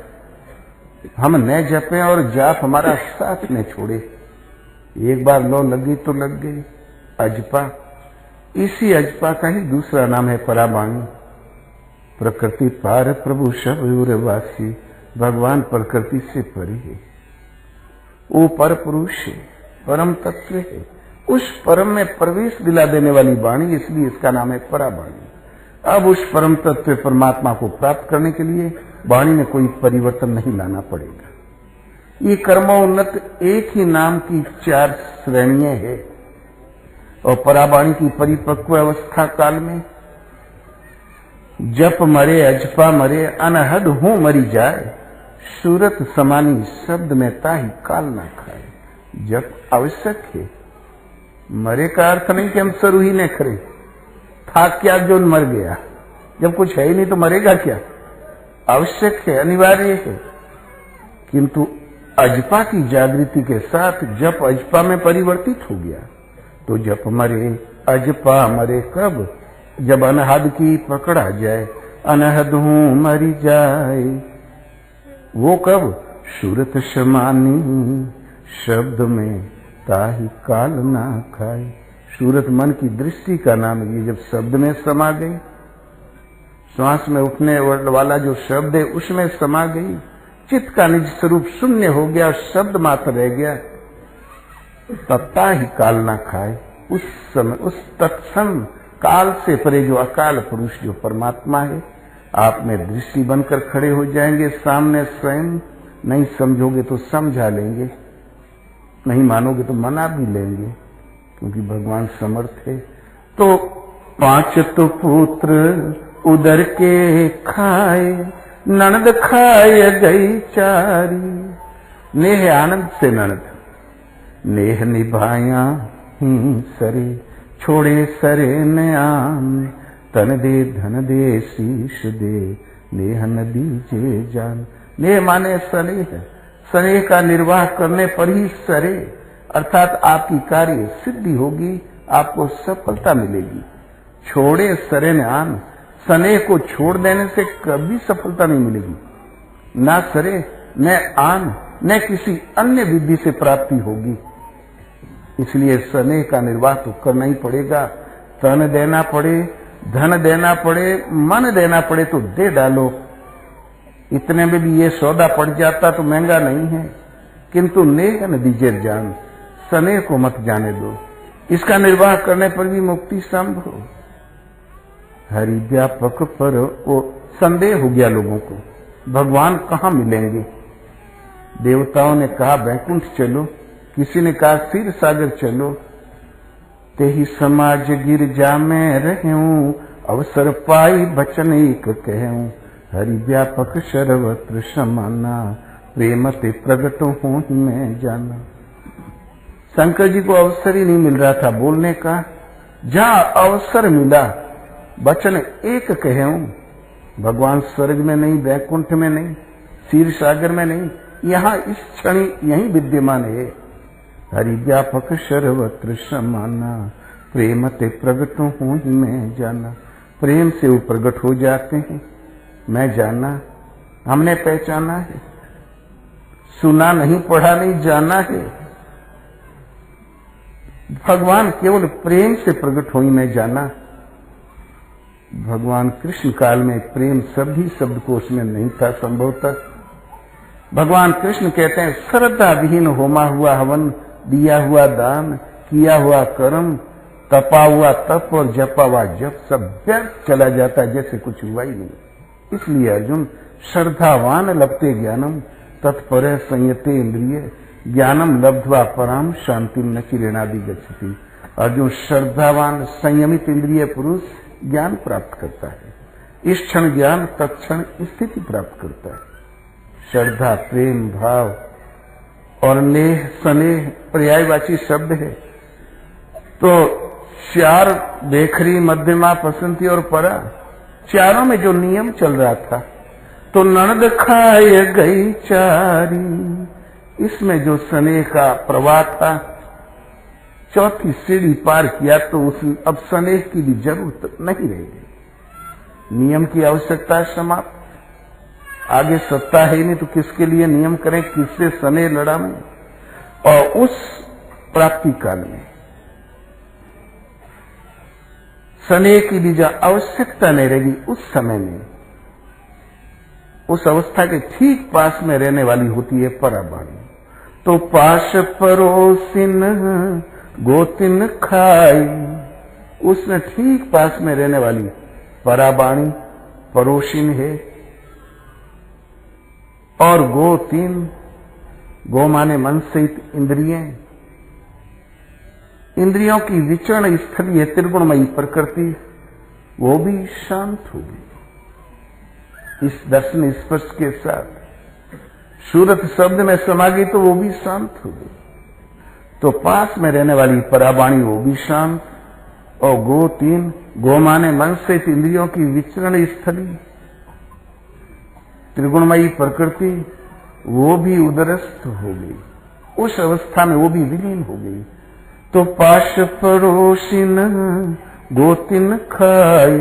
हम न जपें और जाप हमारा साथ न छोड़े। एक बार लो लग गई तो लग गई, अजपा। इसी अजपा का ही दूसरा नाम है परावाणी। प्रकृति पार प्रभु सब उर्वासी, भगवान प्रकृति से परे है, वो पर पुरुष है, परम तत्व है। उस परम में प्रवेश दिला देने वाली वाणी, इसलिए इसका नाम है परावाणी। अब उस परम तत्व परमात्मा को प्राप्त करने के लिए वाणी में कोई परिवर्तन नहीं लाना पड़ेगा। ये कर्मोन्नत एक ही नाम की 4 श्रेणियां है। और परावाणी की परिपक्व अवस्था काल में जप मरे, अजपा मरे, अनहद हूं मरी जाए, सूरत समानी शब्द में ताही काल ना खाए। जप आवश्यक है। मरे का अर्थ नहीं कि हम शुरू ही न करें। था क्या जो मर गया, जब कुछ है ही नहीं तो मरेगा क्या। आवश्यक है, अनिवार्य है। किंतु अजपा की जागृति के साथ जप अजपा में परिवर्तित हो गया तो जप मरे, अजपा मरे कब, जब अनहद की पकड़ा जाए। अनहद हूं मरी जाए, वो कब, सूरत समानी शब्द में ताही काल ना खाए। सूरत मन की दृष्टि का नाम है। जब शब्द में समा गई, श्वास में उठने वाला जो शब्द है उसमें समा गई, चित्त का निज स्वरूप शून्य हो गया, शब्द मात्र रह गया, तत्ता ही काल ना खाए। उस समय उस तत्सम काल से परे जो अकाल पुरुष जो परमात्मा है, आप में दृष्टि बनकर खड़े हो जाएंगे सामने स्वयं। नहीं समझोगे तो समझा लेंगे, नहीं मानोगे तो मना भी लेंगे, क्योंकि भगवान समर्थ है। तो 5 तो पुत्र उदर के खाए, ननद खाए गई 4। नेह आनंद से ननद, नेह निभाया ही सरे, छोड़े सरे न आन, तन दे धन दे शीश दे, नेह न दीजे जान। नेह माने स्नेह, स्नेह का निर्वाह करने पर ही सरे अर्थात आपकी कार्य सिद्धि होगी, आपको सफलता मिलेगी। छोड़े सरे न आन, स्नेह को छोड़ देने से कभी सफलता नहीं मिलेगी। ना सरे न आन, न किसी अन्य विधि से प्राप्ति होगी। इसलिए स्नेह का निर्वाह तो करना ही पड़ेगा। तन देना पड़े, धन देना पड़े, मन देना पड़े तो दे डालो। इतने में भी ये सौदा पड़ जाता तो महंगा नहीं है। किंतु नेह न दीजिए जान, स्नेह को मत जाने दो। इसका निर्वाह करने पर भी मुक्ति संभव। हरि व्यापक पर वो संदेह हो गया लोगों को, भगवान कहाँ मिलेंगे। देवताओं ने कहा वैकुंठ चलो, किसी ने कहा क्षीर सागर चलो। ते ही समाज गिरजा में रहूं, अवसर पाई बचन एक कहूं। हरि व्यापक सर्वत्र समाना, प्रेम ते प्रगट हूं मैं जाना। शंकर जी को अवसर ही नहीं मिल रहा था बोलने का। जहां अवसर मिला वचन एक कहूं। भगवान स्वर्ग में नहीं, वैकुंठ में नहीं, क्षीर सागर में नहीं, यहाँ इस क्षण यही विद्यमान है। हरि व्यापक सर्वत्र समाना, प्रेम ते प्रगट हूं ही मैं जाना। प्रेम से वो प्रगट हो जाते हैं, मैं जाना। हमने पहचाना है, सुना नहीं, पढ़ा नहीं, जाना है। भगवान केवल प्रेम से प्रकट हो ही मैं जाना। भगवान कृष्ण काल में प्रेम शब्द ही शब्दकोश में नहीं था संभवतः। भगवान कृष्ण कहते हैं श्रद्धा विहीन होमा हुआ हवन, दिया हुआ दान, किया हुआ कर्म, तपा हुआ तप और जपा हुआ जप सब व्यर्थ चला जाता है, जैसे कुछ हुआ ही नहीं। इसलिए अर्जुन श्रद्धावान लभते ज्ञानम, तत्पर संयते इंद्रिय, ज्ञानम लब्ध्वा पराम शांतिम न चिरेणादि गच्छति। अर्जुन श्रद्धावान संयमित इंद्रिय पुरुष ज्ञान प्राप्त करता है। इस क्षण ज्ञान, तत्क्षण स्थिति प्राप्त करता है। श्रद्धा, प्रेम, भाव और नेह, स्नेह पर्यायवाची शब्द है। तो चार बेखरी, मध्यमा, पसंती और परा, चारों में जो नियम चल रहा था, तो ननद खाए गई चारी, इसमें जो स्नेह का प्रवाह था, चौथी सीढ़ी पार किया तो उस अब स्नेह की भी जरूरत नहीं रहेगी। नियम की आवश्यकता समाप्त। आगे सत्ता है ही नहीं तो किसके लिए नियम करें, किससे स्नेह लड़ावें। और उस प्राप्ति काल में स्नेह की भी जो आवश्यकता नहीं रहेगी, उस समय में उस अवस्था के ठीक पास में रहने वाली होती है पराबाणी। तो पाश परोसिन गोतिन खाई, उसने ठीक पास में रहने वाली पराबाणी परोसिन है। और गोतिन, गो माने मन सहित इंद्रियें, इंद्रियों की विचरण स्थली है त्रिगुणमयी प्रकृति, वो भी शांत होगी इस दर्शन स्पर्श के साथ। सूरत शब्द में समा गई तो वो भी शांत हो गई। तो पास में रहने वाली पराबाणी वो भी शांत। और गो तीन, गो माने मन से इंद्रियों की विचरण स्थली त्रिगुणमयी प्रकृति, वो भी उदरस्थ हो गई। उस अवस्था में वो भी विलीन हो गई। तो पाश पड़ोसिन गोतिन खाई,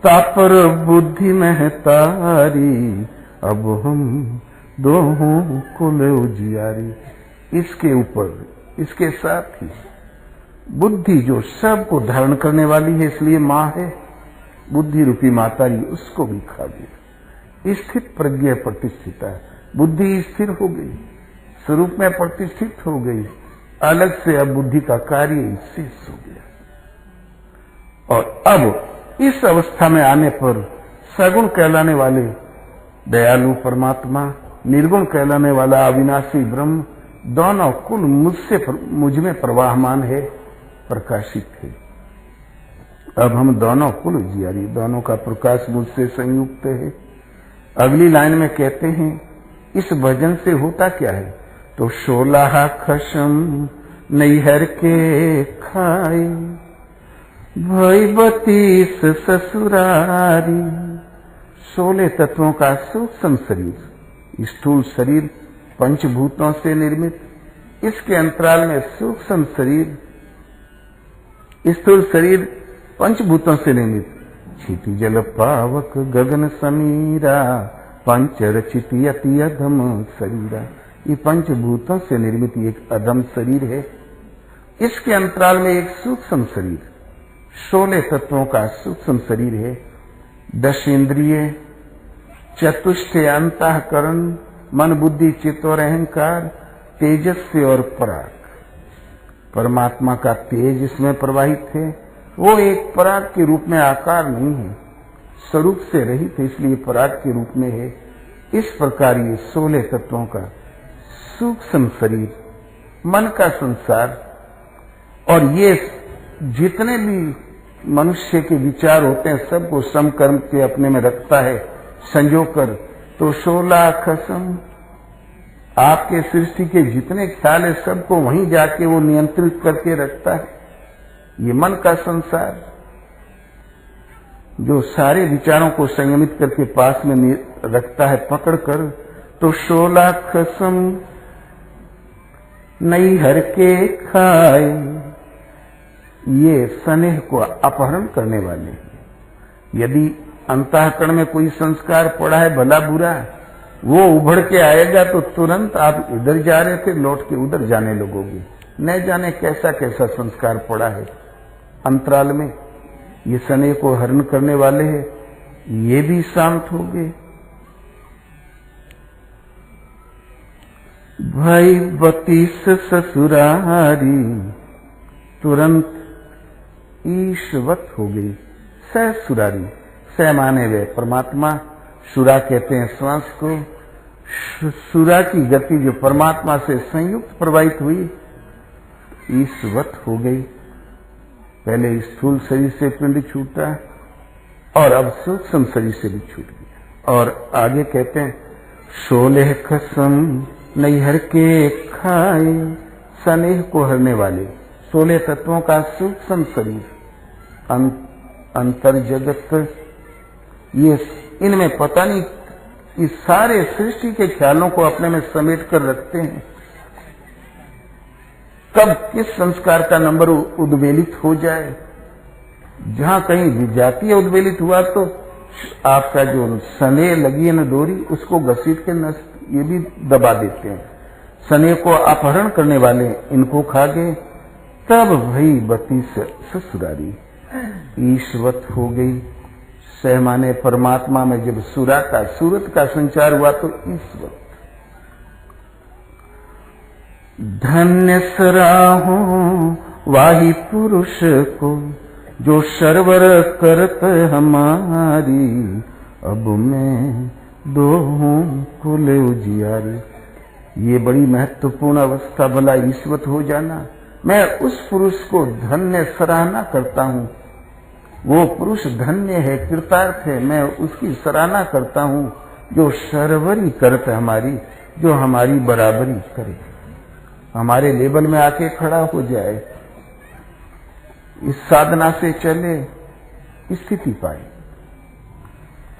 तापर बुद्धि में तारी, अब हम दोहों कुल उजियारी। इसके ऊपर, इसके साथ ही बुद्धि जो सबको धारण करने वाली है, इसलिए माँ है, बुद्धि रूपी मातारी, उसको भी खा दिया। स्थित प्रज्ञा प्रतिष्ठिता, बुद्धि स्थिर हो गई, स्वरूप में प्रतिष्ठित हो गई। अलग से अब बुद्धि का कार्य शेष हो गया। और अब इस अवस्था में आने पर सगुण कहलाने वाले दयालु परमात्मा, निर्गुण कहलाने वाला अविनाशी ब्रह्म, दोनों कुल मुझ में प्रवाहमान है, प्रकाशित है। अब हम दोनों कुल उजियारी, दोनों का प्रकाश मुझसे संयुक्त है। अगली लाइन में कहते हैं इस भजन से होता क्या है, तो 16 खसम नैहर के खाए, भई 32 ससुरारी। 16 तत्वों का सूक्ष्म शरीर, स्थूल शरीर पंचभूतों से निर्मित, इसके अंतराल में सूक्ष्म शरीर, स्थूल शरीर पंचभूतों से निर्मित। क्षिति जल पावक गगन समीरा, पंच रचित अति अधम शरीरा। ये पंचभूतों से निर्मित एक अधम शरीर है। इसके अंतराल में एक सूक्ष्म शरीर, 16 तत्वों का सूक्ष्म शरीर है। 10 इंद्रिय, चतुष्ट अंतःकरण, मन बुद्धि चित्त और अहंकार, तेजस्वी और पराग। परमात्मा का तेज इसमें प्रवाहित है। वो एक पराग के रूप में आकार नहीं है, स्वरूप से रहित है, इसलिए पराग के रूप में है। इस प्रकार ये 16 तत्वों का सूक्ष्म शरीर, मन का संसार, और ये जितने भी मनुष्य के विचार होते हैं सबको सम कर्म के अपने में रखता है संजो कर। तो 16 खसम, आपके सृष्टि के जितने ख्याल है सबको वहीं जाके वो नियंत्रित करके रखता है। ये मन का संसार जो सारे विचारों को संयमित करके पास में रखता है पकड़ कर। तो 16 खसम नई हर के खाए, ये स्नेह को अपहरण करने वाले हैं। यदि अंतःकरण में कोई संस्कार पड़ा है भला बुरा, वो उभड़ के आएगा तो तुरंत आप इधर जा रहे थे लौट के उधर जाने लगोगे। न जाने कैसा कैसा संस्कार पड़ा है अंतराल में। ये स्नेह को हरण करने वाले हैं, ये भी शांत हो गए। भाई 32 ससुरारी, तुरंत ईशवत हो गई। ससुरारी, स माने वे परमात्मा, सुरा कहते हैं श्वास को। सुरा की गति जो परमात्मा से संयुक्त प्रवाहित हुई, ईशवत हो गई। पहले स्थूल शरीर से पिंड छूटा और अब सूक्ष्म शरीर से भी छूट गया। और आगे कहते हैं 16 कसम नैहर के खाए, स्नेह को हरने वाले 16 तत्वों का सूक्ष्म शरीर, अंतर जगत, ये इनमें पता नहीं इस सारे सृष्टि के ख्यालों को अपने में समेट कर रखते हैं। कब किस संस्कार का नंबर उद्वेलित हो जाए, जहां कहीं विजातीय उद्वेलित हुआ तो आपका जो स्नेह लगी है न डोरी, उसको घसीट के ये भी दबा देते हैं। स्नेह को अपहरण करने वाले इनको खा गए। तब भई 32 ससुरारी, ईशवत हो गई। सह माने परमात्मा में जब सुरा का सूरत का संचार हुआ तो ईश्वत। धन्य सराहो वाही पुरुष को, जो सर्वर करत हमारी, अब मैं दो हूं कुल उजियारी। ये बड़ी महत्वपूर्ण अवस्था, भला ईश्वत हो जाना। मैं उस पुरुष को धन्य सराहना करता हूं। वो पुरुष धन्य है, कृतार्थ है, मैं उसकी सराहना करता हूं जो सर्वरी करत हमारी, जो हमारी बराबरी करे, हमारे लेवल में आके खड़ा हो जाए, इस साधना से चले, स्थिति पाए।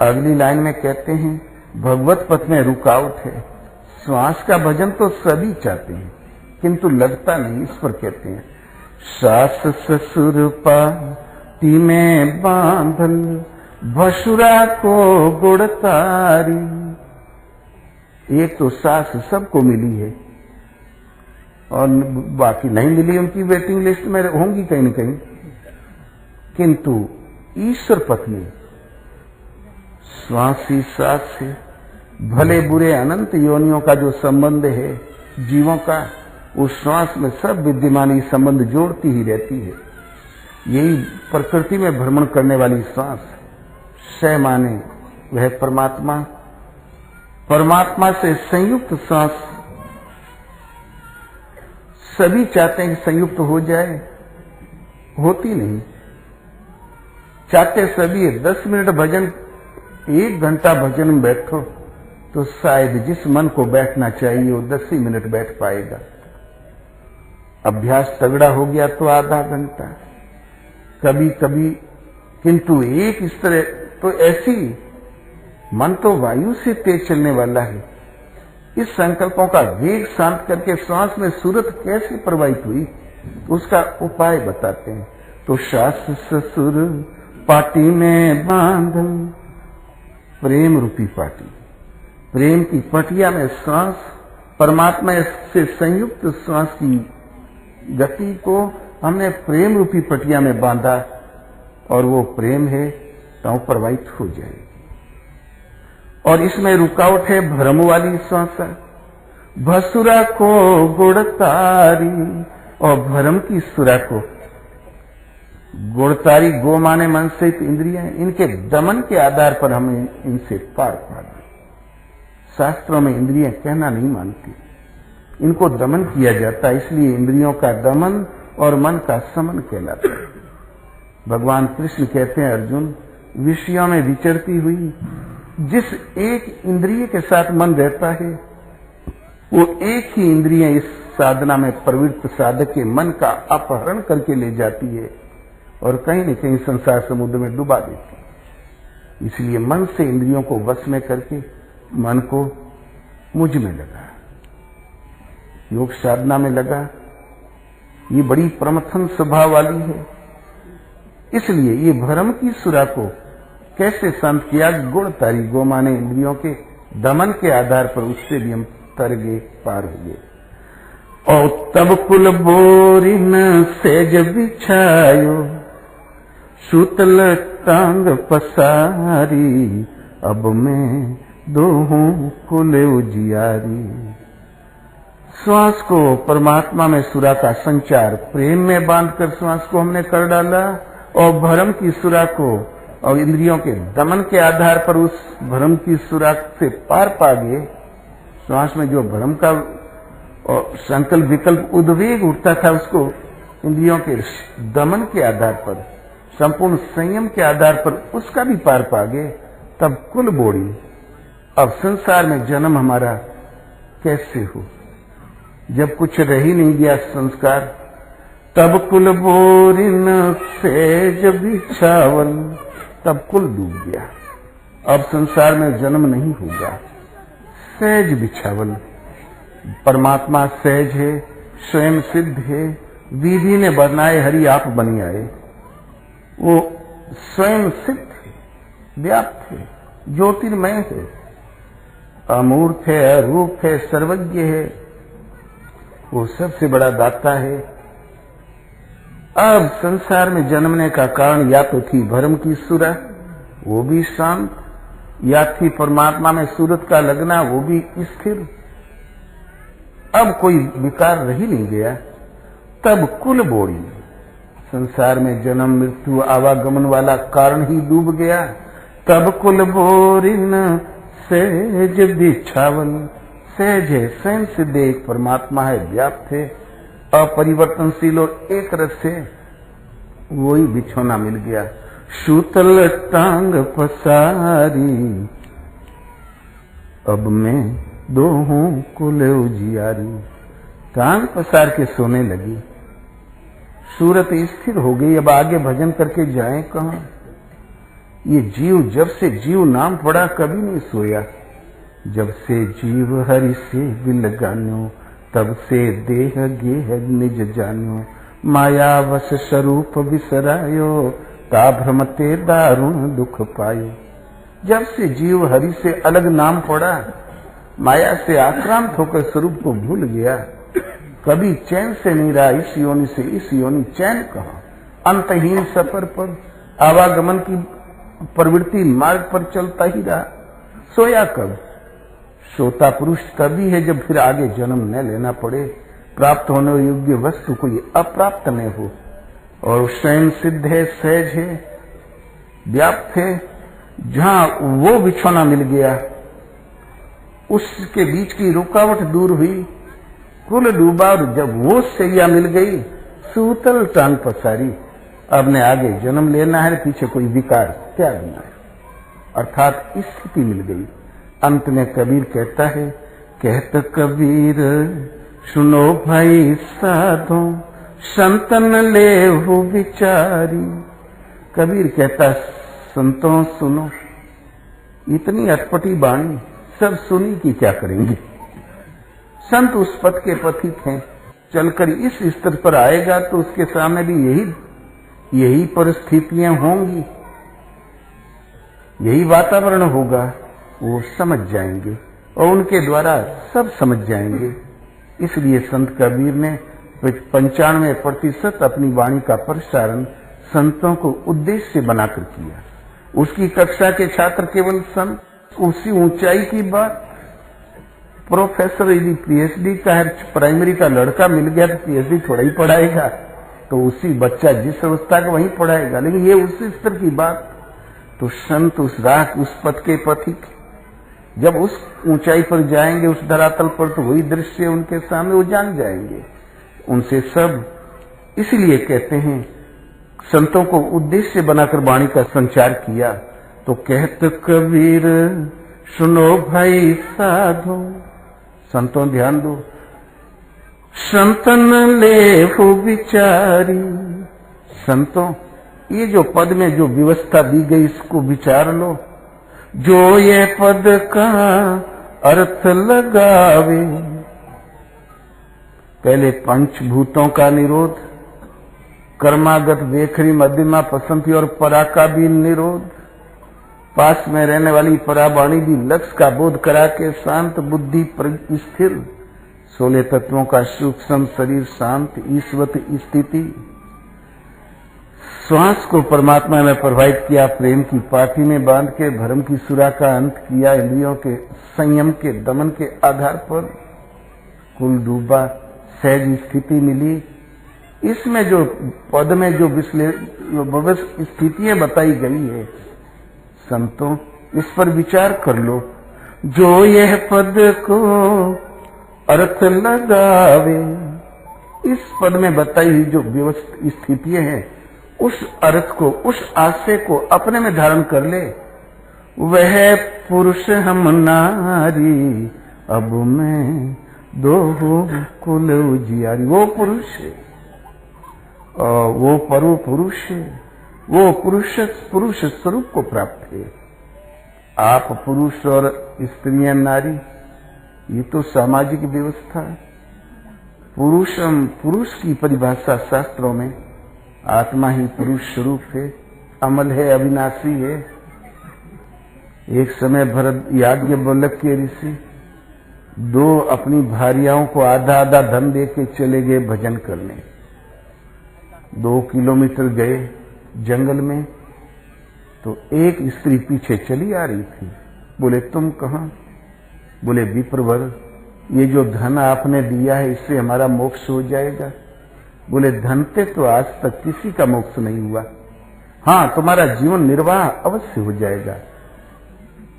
अगली लाइन में कहते हैं भगवत पथ में रुकावट है। श्वास का भजन तो सभी चाहते हैं किंतु लगता नहीं, इस पर कहते हैं सास ससुर पाती में बांधल, भसुरा को गुड़तारी। एक तो सास सबको मिली है और बाकी नहीं मिली, उनकी वेटिंग लिस्ट में होंगी कहीं न कहीं, किंतु ईश्वर पत्नी श्वास ही सास से भले बुरे अनंत योनियों का जो संबंध है जीवों का, उस श्वास में सब विद्यमान संबंध जोड़ती ही रहती है। यही प्रकृति में भ्रमण करने वाली श्वास, स माने वह परमात्मा, परमात्मा से संयुक्त श्वास। सभी चाहते हैं कि संयुक्त हो जाए, होती नहीं। चाहते सभी 10 मिनट भजन, 1 घंटा भजन में बैठो तो शायद जिस मन को बैठना चाहिए वो 10 ही मिनट बैठ पाएगा। अभ्यास तगड़ा हो गया तो आधा घंटा, कभी कभी, किंतु एक इस तरह तो ऐसी, मन तो वायु से तेज चलने वाला है। इस संकल्पों का वेग शांत करके श्वास में सूरत कैसे प्रवाहित हुई, उसका उपाय बताते हैं। तो सास ससुर पाटी में बांधल, प्रेम रूपी पाटी, प्रेम की पटिया में श्वास, परमात्मा से संयुक्त श्वास की गति को हमने प्रेम रूपी पटिया में बांधा, और वो प्रेम है तो प्रवाहित हो जाएगी। और इसमें रुकावट है भ्रम वाली श्वास, भसुरा को गुड़तारी, और भ्रम की सुरा को गुड़तारी, गो माने मन सहित इंद्रियां, इनके दमन के आधार पर हमें इनसे पार पाना। शास्त्रों में इंद्रियां कहना नहीं मानती, इनको दमन किया जाता है, इसलिए इंद्रियों का दमन और मन का समन कहलाता है। भगवान कृष्ण कहते हैं, अर्जुन, विषयों में विचरती हुई जिस एक इंद्रिय के साथ मन रहता है, वो एक ही इंद्रिय इस साधना में प्रवृत्त साधक के मन का अपहरण करके ले जाती है और कहीं न कहीं संसार समुद्र में डुबा देती है। इसलिए मन से इंद्रियों को वश में करके मन को मुझ में लगा, योग साधना में लगा। ये बड़ी प्रमथन स्वभाव वाली है। इसलिए ये भ्रम की सुरा को कैसे शांत किया, गुण तारी, गो माने इंद्रियों के दमन के आधार पर, उससे भी हम तर गए, पार हो गए। और तब कुल बोरिन सेज बिछायो, सूतल टांग पसारी, अब मैं दोहूं कुल उजियारी। श्वास को परमात्मा में सुरा का संचार प्रेम में बांधकर श्वास को हमने कर डाला, और भ्रम की सुरा को और इंद्रियों के दमन के आधार पर उस भ्रम की सुरा से पार पा गए। श्वास में जो भ्रम का और संकल्प विकल्प उद्वेग उठता था, उसको इंद्रियों के दमन के आधार पर, संपूर्ण संयम के आधार पर उसका भी पार पा गए। तब कुल बोड़ी, अब संसार में जन्म हमारा कैसे हो, जब कुछ रह ही नहीं गया संस्कार। तब कुल बोरिन सेज बिछावल, तब कुल डूब गया, अब संसार में जन्म नहीं होगा। सहज बिछावल, परमात्मा सहज है, स्वयं सिद्ध है, विधि ने बनाए हरि आप बनी आए। वो स्वयं सिद्ध है, व्याप्त है, ज्योतिर्मय है, अमूर्त है, अरूप है, सर्वज्ञ है, वो सबसे बड़ा दाता है। अब संसार में जन्मने का कारण या तो थी भ्रम की सुरा, वो भी शांत, या थी परमात्मा में सूरत का लगना, वो भी स्थिर। अब कोई विकार रह ही नहीं गया। तब कुल बोड़ी, संसार में जन्म मृत्यु आवागमन वाला कारण ही डूब गया। तब कुल बोरिन सहज बिछावल, सहज है, स्वयं सिद्ध एक परमात्मा है, व्याप्त है, अपरिवर्तनशील और एक रस से वही बिछौना मिल गया। सूतल टांग पसारी, अब मैं दोहूं कुल उजियारी। टांग पसार के सोने लगी, सूरत स्थिर हो गई। अब आगे भजन करके जाए कहां। ये जीव जब से जीव नाम पड़ा कभी नहीं सोया। जब से जीव हरि से बिल गान्यो, तब से देह गेह निज जान्यो। माया वश स्वरूप बिसरायो, ता भ्रमते दारुण दुख पायो। जब से जीव हरि से अलग नाम पड़ा, माया से आक्रांत होकर स्वरूप को भूल गया, कभी चैन से नहीं रहा। इस योनि से इस योनि, चैन कहाँ। अंतहीन सफर पर आवागमन की प्रवृत्ति मार्ग पर चलता ही रहा। सोया कब? सोता पुरुष तभी है जब फिर आगे जन्म न लेना पड़े, प्राप्त होने योग्य वस्तु कोई अप्राप्त न हो। और स्वयं सिद्ध है, सहज है, व्याप्त है। जहां वो बिछौना मिल गया, उसके बीच की रुकावट दूर हुई, कुल डूबा। और जब वो सैया मिल गई, सूतल टांग पसारी। अब ने आगे जन्म लेना है, पीछे कोई विकार त्यागना है, अर्थात स्थिति मिल गई। अंत में कबीर कहता है, कहत कबीर सुनो भाई साधो, संतन ले हो विचारी। कबीर कहता, संतों सुनो, इतनी अटपटी वाणी सब सुनी कि क्या करेंगे। संत उस पथ के पथिक हैं, चलकर इस स्तर पर आएगा तो उसके सामने भी यही परिस्थितियां होंगी, यही वातावरण होगा। वो समझ जाएंगे और उनके द्वारा सब समझ जाएंगे। इसलिए संत कबीर ने 95% अपनी वाणी का प्रसारण संतों को उद्देश्य बनाकर किया। उसकी कक्षा के छात्र केवल संत, उसी ऊंचाई की बात। प्रोफेसर यदि पीएचडी का है, प्राइमरी का लड़का मिल गया तो पीएचडी थोड़ा ही पढ़ाएगा, तो उसी बच्चा जिस अवस्था का वही पढ़ाएगा, लेकिन ये उसी स्तर की बात। तो संत उस राह, उस पथ के पथिक, जब उस ऊंचाई पर जाएंगे, उस धरातल पर, तो वही दृश्य उनके सामने वो जान जाएंगे, उनसे सब। इसलिए कहते हैं संतों को उद्देश्य बनाकर वाणी का संचार किया। तो कहते कबीर सुनो भाई साधो, संतों ध्यान दो, संतन ले हो विचारी। संतों, ये जो पद में जो व्यवस्था दी गई इसको विचार लो। जो ये पद का अर्थ लगावे, पहले पंचभूतों का निरोध, कर्मागत वेखरी मध्यमा पसंती और परा का भी निरोध, पास में रहने वाली परावाणी भी लक्ष्य का बोध करा के शांत बुद्धि पर स्थिर, 16 तत्वों का सूक्ष्म शरीर शांत ईश्वत स्थिति, श्वास को परमात्मा में प्रवाहित किया, प्रेम की पाठी में बांध के भरम की सुरा का अंत किया, इंद्रियों के संयम के दमन के आधार पर कुल डूबा, सहज स्थिति मिली। इसमें जो पद में जो स्थितियां बताई गई है, संतों इस पर विचार कर लो। जो यह पद को अर्थ लगावे, इस पद में बताई हुई जो व्यवस्थित स्थितियां हैं, उस अर्थ को, उस आशय को अपने में धारण कर ले। वह पुरुष हम नारी, अब मैं दो कुल उजियारी। वो पुरुष है, वो परु पुरुष है, वो पुरुष स्वरूप को प्राप्त है। आप पुरुष और स्त्रियां नारी, ये तो सामाजिक व्यवस्था है। पुरुष की परिभाषा शास्त्रों में आत्मा ही पुरुष स्वरूप है, अमल है, अविनाशी है। एक समय भरत याज्ञवल्क्य के ऋषि 2 अपनी भार्याओं को आधा आधा धन देके चले गए भजन करने। 2 किलोमीटर गए जंगल में, तो एक स्त्री पीछे चली आ रही थी। बोले तुम कहाँ? बोले विप्रवर, ये जो धन आपने दिया है इससे हमारा मोक्ष हो जाएगा। बोले धन से तो आज तक किसी का मोक्ष नहीं हुआ, हाँ तुम्हारा जीवन निर्वाह अवश्य हो जाएगा।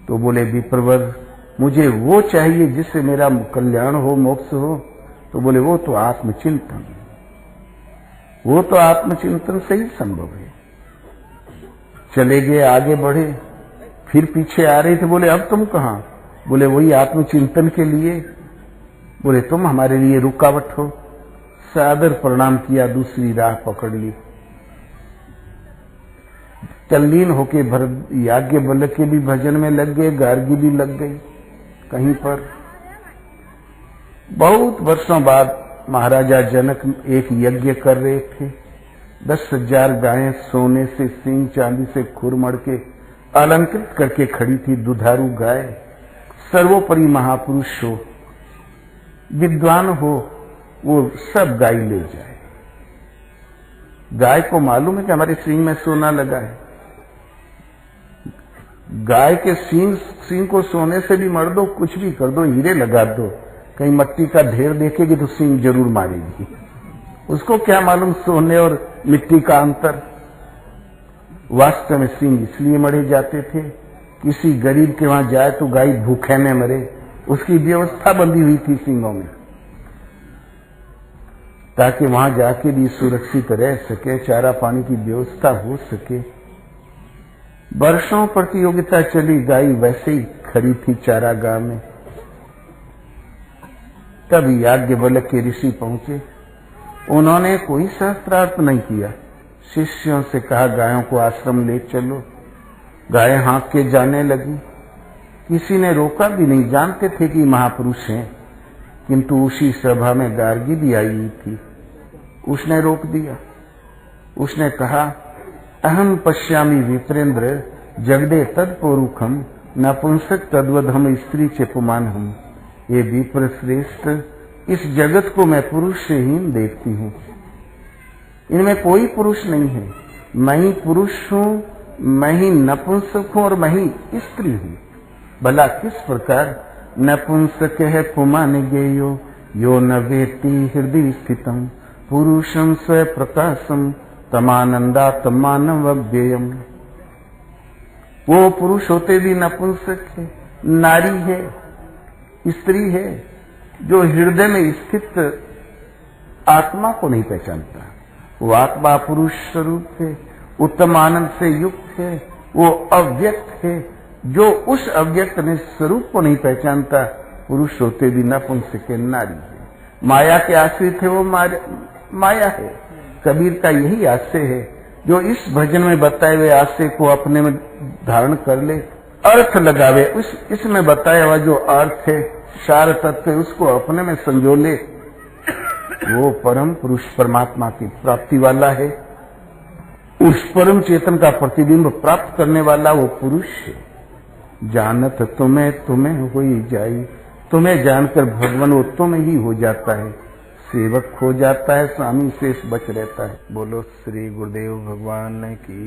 तो बोले विप्रवर, मुझे वो चाहिए जिससे मेरा कल्याण हो, मोक्ष हो। तो बोले वो तो आत्मचिंतन, वो तो आत्मचिंतन से ही संभव है। चले गए, आगे बढ़े, फिर पीछे आ रहे थे। बोले अब तुम कहाँ? बोले वही आत्मचिंतन के लिए। बोले तुम हमारे लिए रुकावट हो। सादर प्रणाम किया, दूसरी राह पकड़ ली। तल्लीन होके भरत याज्ञवल्क्य के भी भजन में लग गए, गार्गी भी लग गई कहीं पर। बहुत वर्षों बाद महाराजा जनक एक यज्ञ कर रहे थे। 10,000 गायें सोने से, सींग चांदी से खुरमड़ के अलंकृत करके खड़ी थी। दुधारू गाय, सर्वोपरि महापुरुष हो, विद्वान हो, वो सब गाय ले जाए। गाय को मालूम है कि हमारे सींग में सोना लगा है। गाय के सींग को सोने से भी मर दो, कुछ भी कर दो, हीरे लगा दो, कहीं मट्टी का ढेर देखेगी तो सींग जरूर मारेगी। उसको क्या मालूम सोने और मिट्टी का अंतर। वास्तव में सींग इसलिए मरे जाते थे, किसी गरीब के वहां जाए तो गाय भूखे में मरे, उसकी व्यवस्था बंधी हुई थी सींगों में, ताकि वहां जाके भी सुरक्षित रह सके, चारा पानी की व्यवस्था हो सके। वर्षों प्रतियोगिता चली, गाय वैसे ही खड़ी थी चारागाह में। तब याज्ञवल्क्य के ऋषि पहुंचे। उन्होंने कोई शास्त्रार्थ नहीं किया, शिष्यों से कहा गायों को आश्रम ले चलो। गाय हाँक के जाने लगी। किसी ने रोका भी नहीं, जानते थे कि महापुरुष हैं, किंतु उसी सभा में गार्गी भी आई हुई थी। उसने रोक दिया। उसने कहा अहम पश्यामि विप्रेंद्र जगदे तत्पुरुखम नपुंसक तद्वधम स्त्री चेपुमान हम। ये विप्र श्रेष्ठ, इस जगत को मैं पुरुष से हीन देखती हूँ। इनमें कोई पुरुष नहीं है। मैं ही पुरुष हूँ, मैं ही नपुंसक हूँ और मैं ही स्त्री हूँ। भला किस प्रकार? नपुंसक है पुमान गेयो यो न वेत्ति हृदय स्थितम पुरुषम स्व प्रकाशम तमानंदा तमानव्ययम। वो पुरुष होते भी नपुंसक है, नारी है, स्त्री है, जो हृदय में स्थित आत्मा को नहीं पहचानता। वो आत्मा पुरुष स्वरूप है, उत्तम आनंद से युक्त है, वो अव्यक्त है, जो उस अव्यक्त ने स्वरूप को नहीं पहचानता। पुरुष होते भी नपुंसक है, नारी है, माया के आश्रित है, वो माया है। कबीर का यही आशय है, जो इस भजन में बताए हुए आशय को अपने में धारण कर ले, अर्थ लगावे, इसमें बताया हुआ जो अर्थ है, सार तत्व है, उसको अपने में संजो ले, वो परम पुरुष परमात्मा की प्राप्ति वाला है। उस परम चेतन का प्रतिबिंब प्राप्त करने वाला वो पुरुष है। जानत तुम्हें हो ही जाई। तुम्हें जानकर भगवान वो तुम ही हो जाता है। सेवक खो जाता है, स्वामी शेष बच रहता है। बोलो श्री गुरुदेव भगवान की।